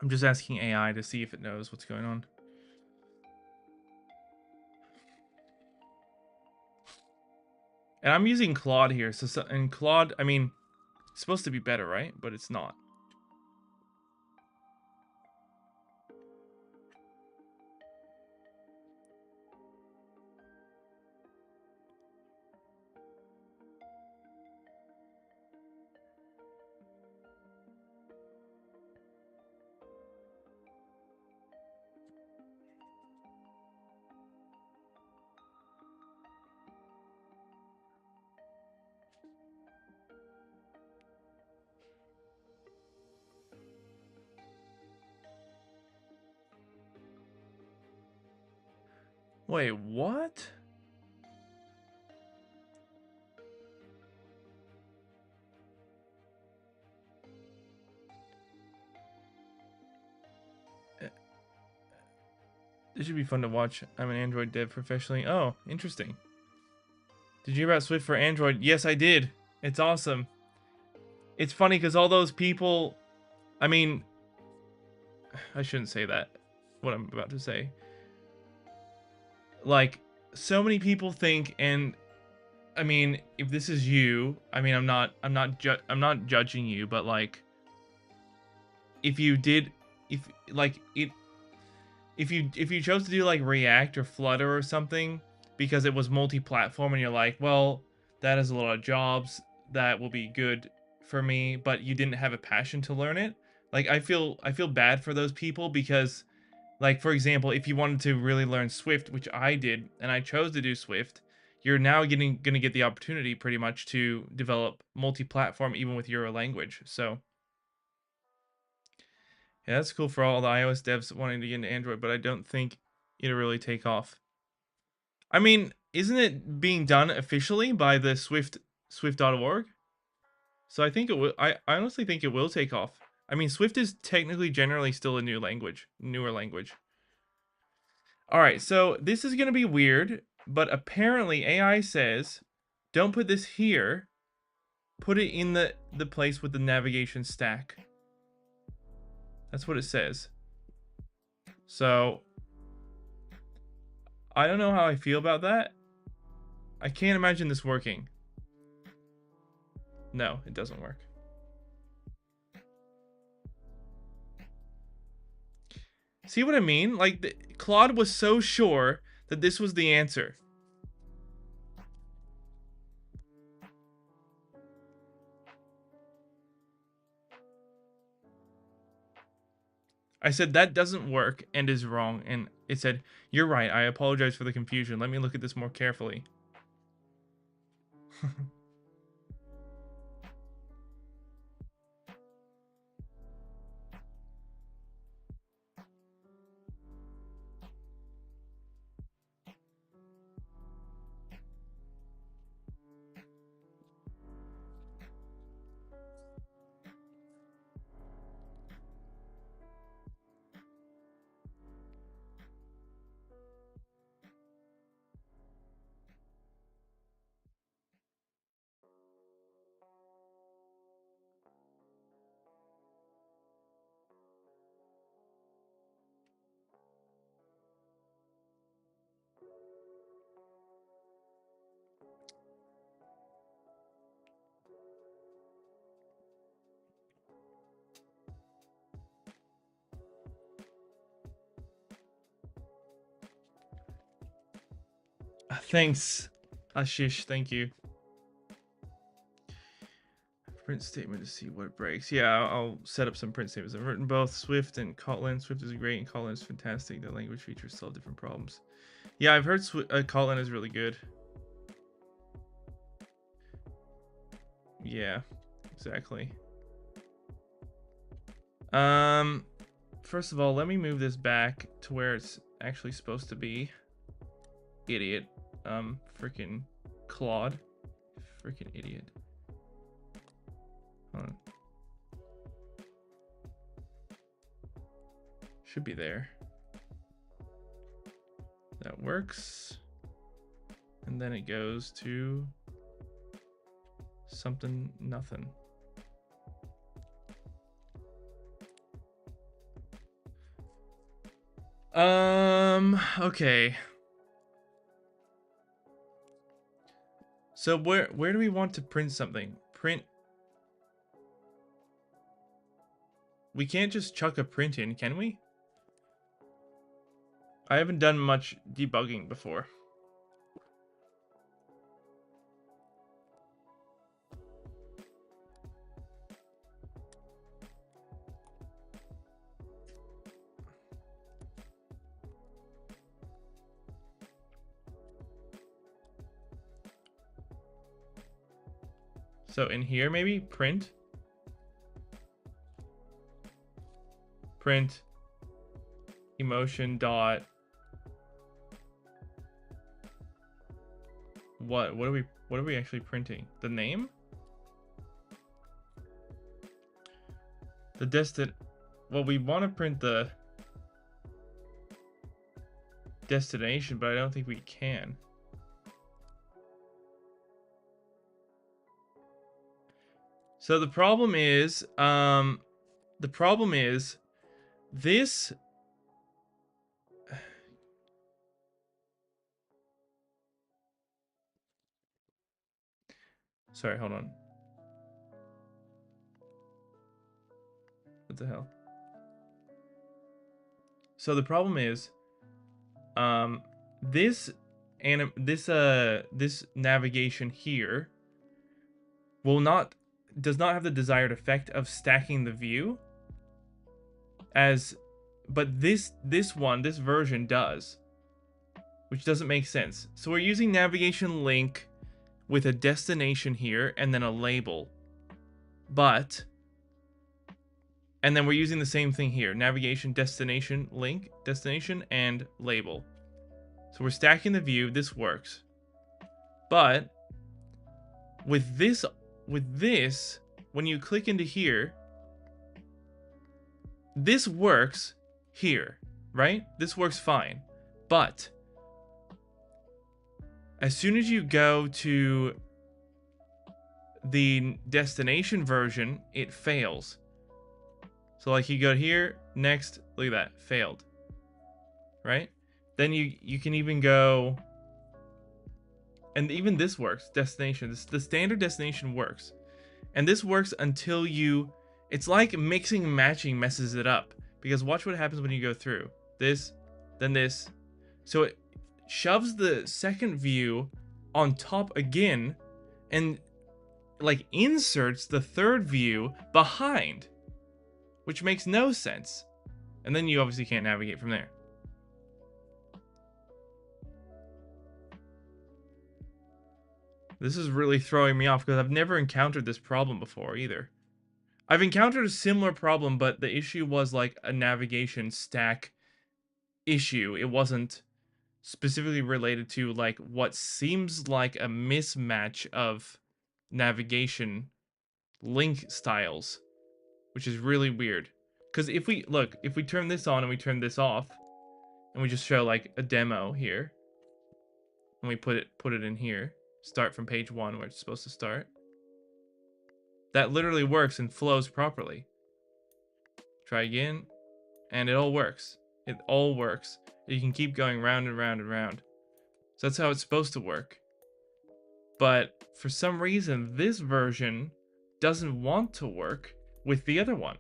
I'm just asking AI to see if it knows what's going on. And I'm using Claude here, and Claude, I mean, it's supposed to be better, right? But it's not. Wait, what? This should be fun to watch. I'm an Android dev professionally. Oh, interesting. Did you hear about Swift for Android? Yes, I did. It's awesome. It's funny because all those people, I mean, I shouldn't say that, what I'm about to say. Like, so many people think, and I mean, if this is you, I mean, I'm not judging you, but like, if you did, if like it, if you chose to do like React or Flutter or something because it was multi-platform, and you're like, well, that has a lot of jobs that will be good for me, but you didn't have a passion to learn it. Like, I feel bad for those people because, like, for example, if you wanted to really learn Swift, which I did, and I chose to do Swift, you're now gonna get the opportunity pretty much to develop multi-platform even with your language. So yeah, that's cool for all the iOS devs wanting to get into Android, but I don't think it'll really take off. I mean, isn't it being done officially by the Swift.org? So I think it will. I honestly think it will take off. I mean, Swift is technically generally still a newer language. All right, so this is going to be weird, but apparently AI says, don't put this here. Put it in the place with the navigation stack. That's what it says. So I don't know how I feel about that. I can't imagine this working. No, it doesn't work. See what I mean? Like, Claude was so sure that this was the answer. I said, that doesn't work and is wrong. And it said, you're right. I apologize for the confusion. Let me look at this more carefully. Thanks, Ashish. Thank you. Print statement to see what breaks. Yeah, I'll set up some print statements. I've written both Swift and Kotlin. Swift is great and Kotlin is fantastic. The language features solve different problems. Yeah, I've heard Kotlin is really good. Yeah, exactly. First of all, let me move this back to where it's actually supposed to be. Idiot. Freaking Claude. Freaking idiot. Hold on. Should be there. That works. And then it goes to something, nothing. Okay. So where do we want to print something? Print. We can't just chuck a print in, can we? I haven't done much debugging before. So in here, maybe print emotion dot. What are we actually printing? The name? The well, we want to print the destination, but I don't think we can. So the problem is this. Sorry, hold on. What the hell? So the problem is, this navigation here does not have the desired effect of stacking the view, but this version does, which doesn't make sense. So we're using navigation link with a destination here and then a label, and then we're using the same thing here: navigation, destination, link, destination, and label. So we're stacking the view. This works, but with this, when you click into here, this works here, right? This works fine, but as soon as you go to the destination version, it fails. So like you go here, next, look at that, failed, right? Then you can even go, and even this works, destination. The standard destination works. And this works until it's like mixing and matching messes it up. Because watch what happens when you go through. This, then this. So it shoves the second view on top again, and like inserts the third view behind, which makes no sense. And then you obviously can't navigate from there. This is really throwing me off because I've never encountered this problem before either. I've encountered a similar problem, but the issue was like a navigation stack issue. It wasn't specifically related to like what seems like a mismatch of navigation link styles, which is really weird. Because if we turn this on and we turn this off, and we just show like a demo here, and we put it in here, start from page 1 where it's supposed to start, that literally works and flows properly. Try again, and it all works. It all works. You can keep going round and round and round. So that's how it's supposed to work. But for some reason, this version doesn't want to work with the other one.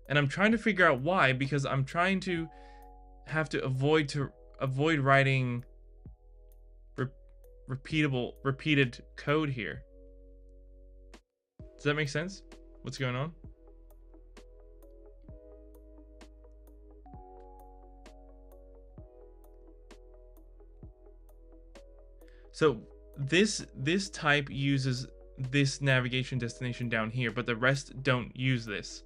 And I'm trying to figure out why, because I'm trying to avoid writing repeated code here. Does that make sense? What's going on? So this type uses this navigation destination down here, but the rest don't use this.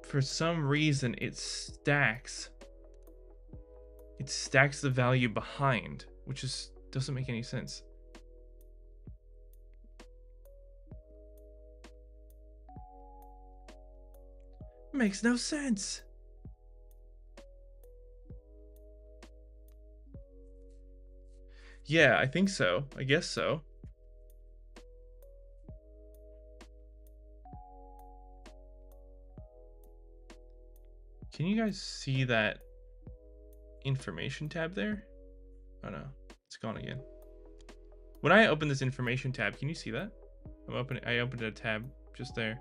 For some reason, it stacks the value behind, which doesn't make any sense. Makes no sense. Yeah, I think so. I guess so. Can you guys see that information tab there? Oh no, it's gone again. When I open this information tab, can you see that? I opened a tab just there.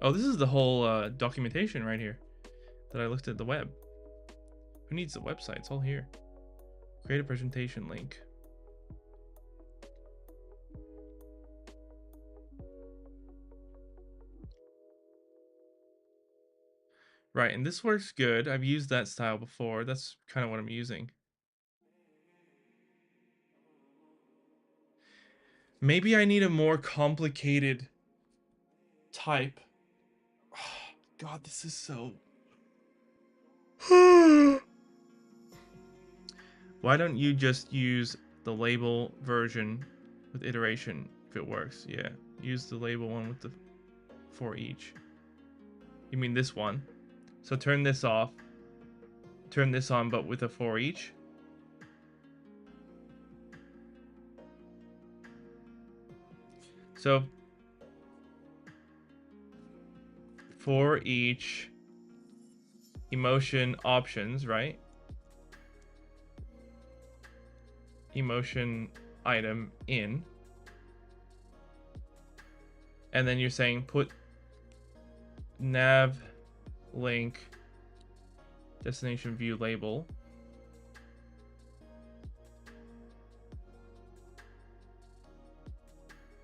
Oh, this is the whole documentation right here that I looked at the web. Who needs the website? It's all here. Create a presentation link. Right, and this works good. I've used that style before. That's kind of what I'm using. Maybe I need a more complicated type. Oh, God, this is so... Why don't you just use the label version with iteration if it works? Yeah, use the label one with the for each. You mean this one. So turn this off. Turn this on, but with a for each. So for each emotion options, right? Emotion item in. And then you're saying put nav link destination view label.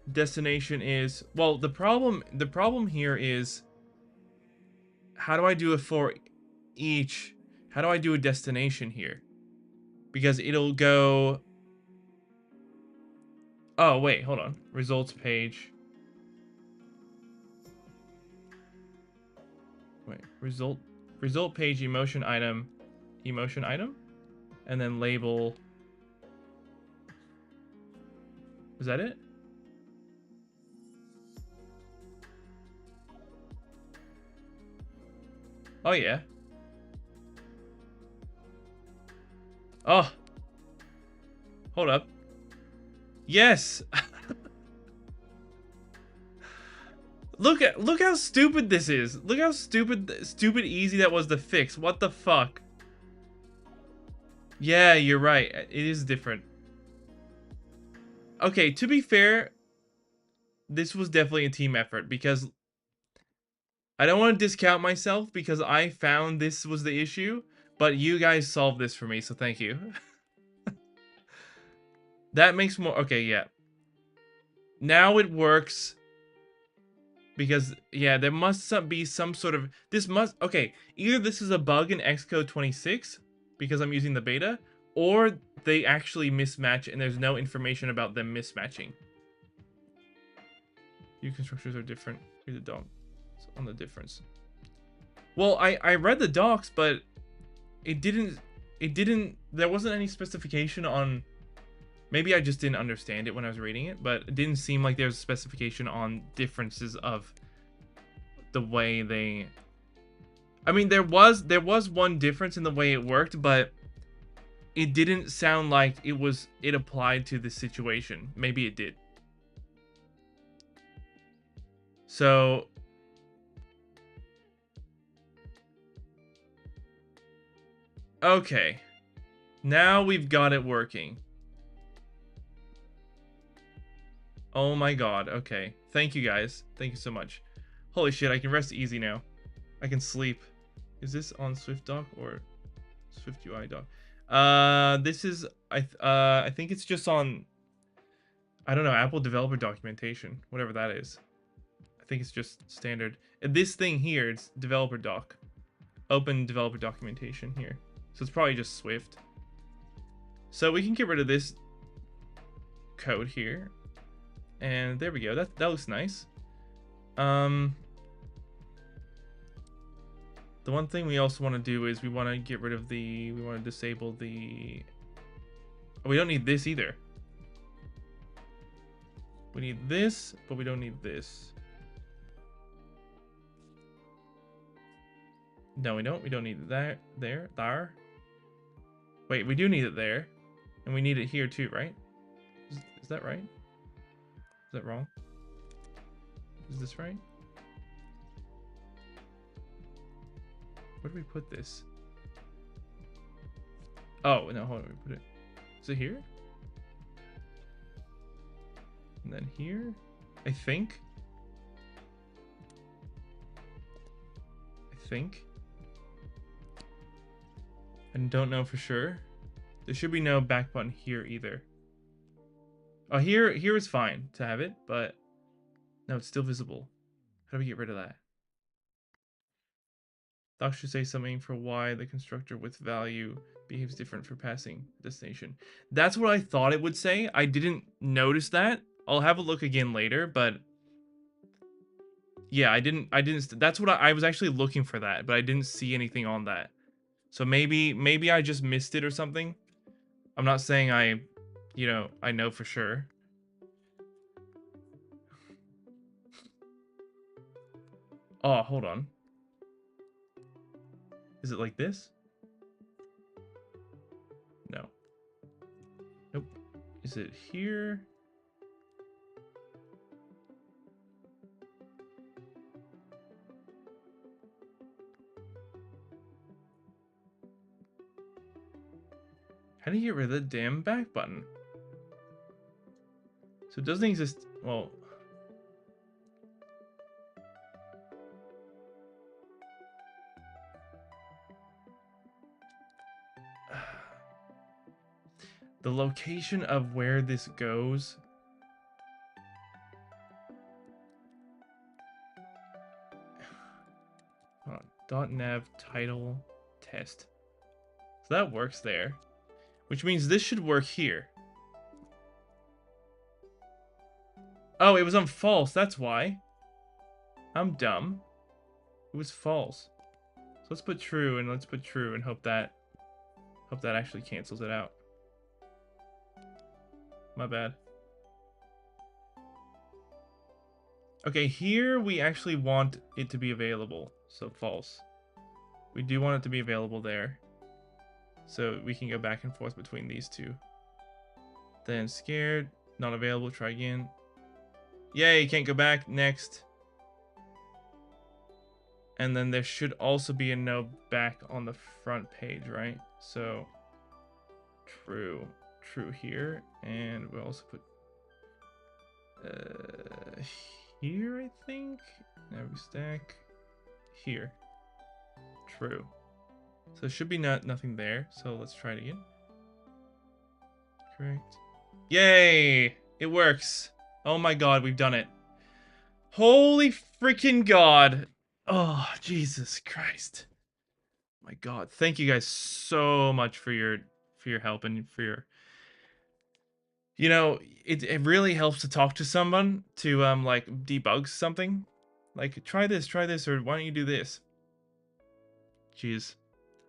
Destination is, well, the problem here is, how do I do it for each? How do I do a destination here? Because it'll go, oh wait, hold on, results page. Wait, result page emotion item, and then label. Is that it? Oh yeah. Oh. Hold up. Yes. Look how stupid this is. Look how stupid easy that was to fix. What the fuck? Yeah, you're right. It is different. Okay, to be fair, this was definitely a team effort, because I don't want to discount myself because I found this was the issue, but you guys solved this for me, so thank you. That makes more... Okay, yeah. Now it works. Because, yeah, there must be some sort of... This must... Okay, either this is a bug in Xcode 26, because I'm using the beta, or they actually mismatch and there's no information about them mismatching. View constructors are different. Read the doc on the difference. Well, I read the docs, but it didn't... There wasn't any specification on... Maybe I just didn't understand it when I was reading it, but it didn't seem like there was a specification on differences of the way they... I mean, there was one difference in the way it worked, but it didn't sound like it applied to the situation. Maybe it did. So... Okay. Now we've got it working. Oh my god, okay. Thank you guys. Thank you so much. Holy shit, I can rest easy now. I can sleep. Is this on SwiftDoc or SwiftUI doc? This is... I think it's just on... I don't know, Apple developer documentation. Whatever that is. I think it's just standard. This thing here, it's developer doc. Open developer documentation here. So it's probably just Swift. So we can get rid of this code here. And there we go. That looks nice. The one thing we also want to do is we want to get rid of the... We want to disable the... Oh, we don't need this either. We need this, but we don't need this. No, we don't. We don't need that there. Wait, we do need it there. And we need it here too, right? Is that right? Is that wrong? Is this right? Where do we put this? Oh, no, hold on. We put it... Is it here? And then here? I think. I don't know for sure. There should be no back button here either. Oh, here is fine to have it, but no, it's still visible. How do we get rid of that? Doc should say something for why the constructor with value behaves different for passing destination. That's what I thought it would say. I didn't notice that. I'll have a look again later, but yeah, I didn't. That's what I was actually looking for that, but I didn't see anything on that. So maybe I just missed it or something. I'm not saying I know for sure. Oh, hold on. Is it like this? No. Nope. Is it here? How do you get rid of the damn back button? So it doesn't exist. Well, the location of where this goes. .nav title test. So that works there, which means this should work here. Oh, it was on false. That's why. I'm dumb. It was false. So let's put true and let's put true and hope that actually cancels it out. My bad. Okay, here we actually want it to be available. So false. We do want it to be available there. So we can go back and forth between these two. Then scared, not available, try again. Yay, can't go back, next. And then there should also be a no back on the front page, right? So true here. And we'll also put here, I think. Now we stack here. True. So there should be nothing there. So let's try it again. Correct. Yay! It works. Oh my god, we've done it. Holy freaking god. Oh, Jesus Christ. My god. Thank you guys so much for your help and for your... You know, it really helps to talk to someone to like debug something. Like try this, or why don't you do this? Jeez.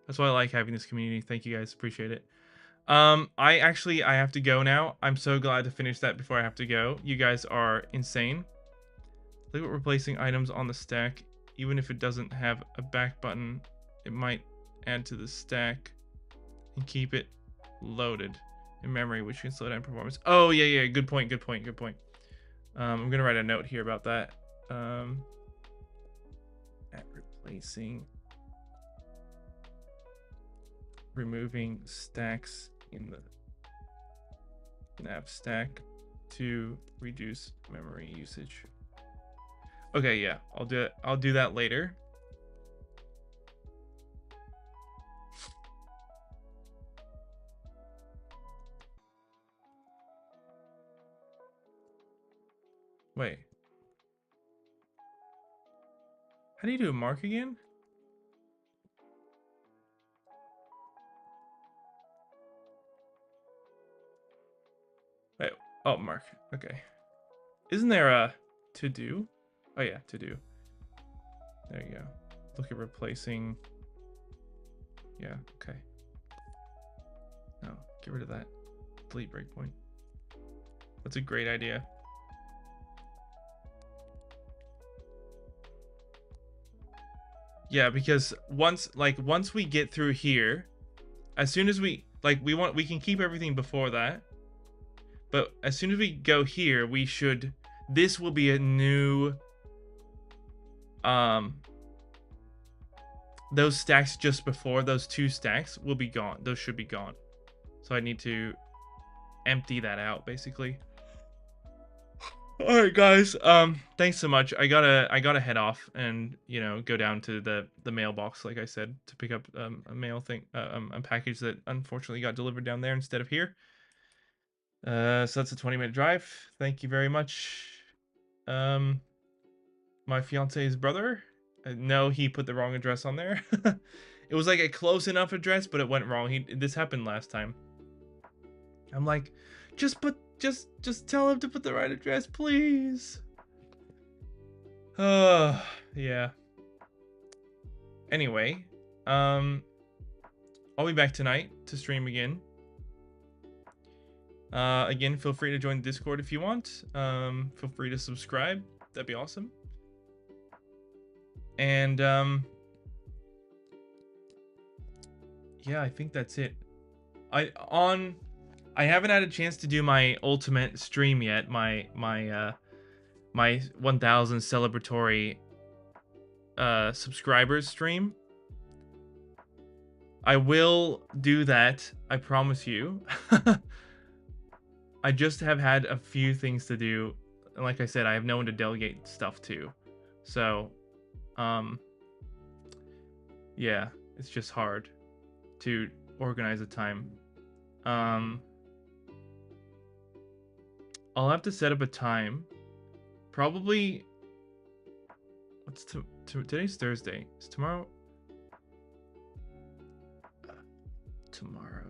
That's why I like having this community. Thank you guys, appreciate it. I have to go now. I'm so glad to finish that before I have to go. You guys are insane. Look at replacing items on the stack. Even if it doesn't have a back button, it might add to the stack and keep it loaded in memory, which can slow down performance. Oh, yeah, good point. I'm gonna write a note here about that. At removing stacks in the nav stack to reduce memory usage. Okay, yeah, I'll do it. I'll do that later. Wait. How do you do a mark again? Wait. Oh, mark. Okay. Isn't there a to do? Oh yeah, to do. There you go. Look at replacing. Yeah, okay. No, get rid of that. Delete breakpoint. That's a great idea. Yeah, because once we get through here, as soon as we can keep everything before that. But as soon as we go here, this will be a new those stacks just before, those two stacks will be gone. Those should be gone. So I need to empty that out basically. All right, guys. Thanks so much. I gotta head off and go down to the mailbox, like I said, to pick up a mail thing, a package that unfortunately got delivered down there instead of here. So that's a 20-minute drive. Thank you very much. My fiance's brother. No, he put the wrong address on there. It was like a close enough address, but it went wrong. This happened last time. I'm like, just tell him to put the right address, please. Yeah. Anyway, I'll be back tonight to stream again. Again, feel free to join the Discord if you want. Feel free to subscribe. That'd be awesome. And yeah, I think that's it. I haven't had a chance to do my ultimate stream yet. My 1000 celebratory subscribers stream. I will do that, I promise you. I just have had a few things to do. And like I said, I have no one to delegate stuff to. So, yeah, it's just hard to organize a time. I'll have to set up a time. Probably, what's today's Thursday. Is tomorrow? Tomorrow.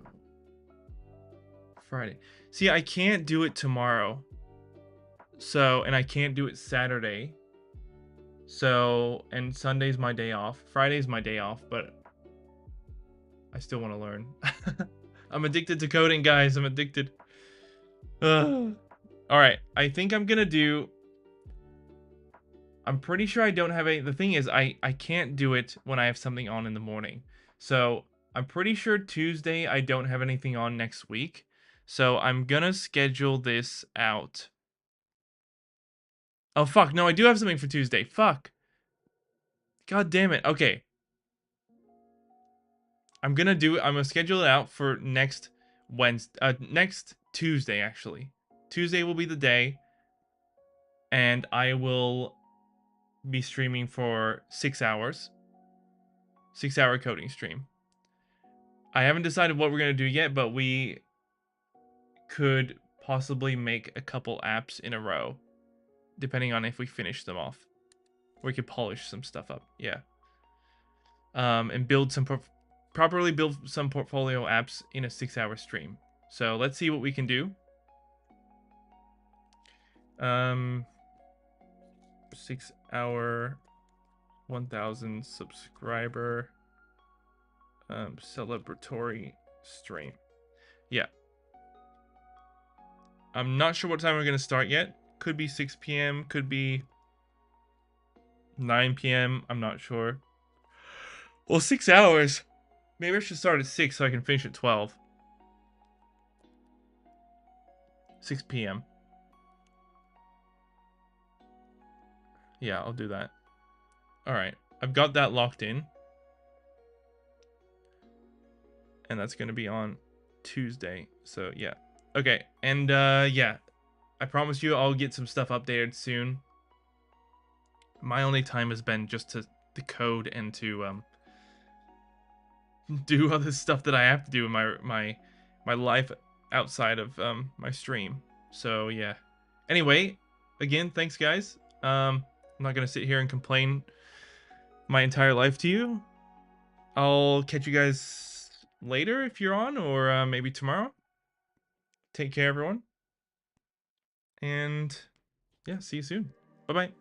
Friday. See, I can't do it tomorrow. So, and I can't do it Saturday. So, and Sunday's my day off. Friday's my day off, but I still want to learn. I'm addicted to coding, guys. I'm addicted. Alright, I think I'm gonna do... I'm pretty sure I don't have any... The thing is, I can't do it when I have something on in the morning. So, I'm pretty sure Tuesday I don't have anything on next week. So, I'm gonna schedule this out. Oh, fuck. No, I do have something for Tuesday. Fuck. God damn it. Okay. I'm gonna schedule it out for next next Tuesday, actually. Tuesday will be the day. And I will be streaming for 6 hours. 6-hour coding stream. I haven't decided what we're gonna do yet, but we could possibly make a couple apps in a row. Depending on if we finish them off. We could polish some stuff up. Yeah. And build some... properly build some portfolio apps in a 6-hour stream. So let's see what we can do. 6-hour 1000 subscriber celebratory stream. Yeah. I'm not sure what time we're going to start yet. Could be 6 p.m. Could be 9 p.m. I'm not sure. Well, 6 hours. Maybe I should start at 6 so I can finish at 12. 6 p.m. Yeah, I'll do that. Alright, I've got that locked in. And that's going to be on Tuesday. So, yeah. Okay, and yeah. I promise you I'll get some stuff updated soon. My only time has been just to code and to do other stuff that I have to do in my life outside of my stream. So yeah. Anyway, again, thanks guys. I'm not gonna sit here and complain my entire life to you. I'll catch you guys later if you're on, or maybe tomorrow. Take care, everyone. And yeah, see you soon. Bye-bye.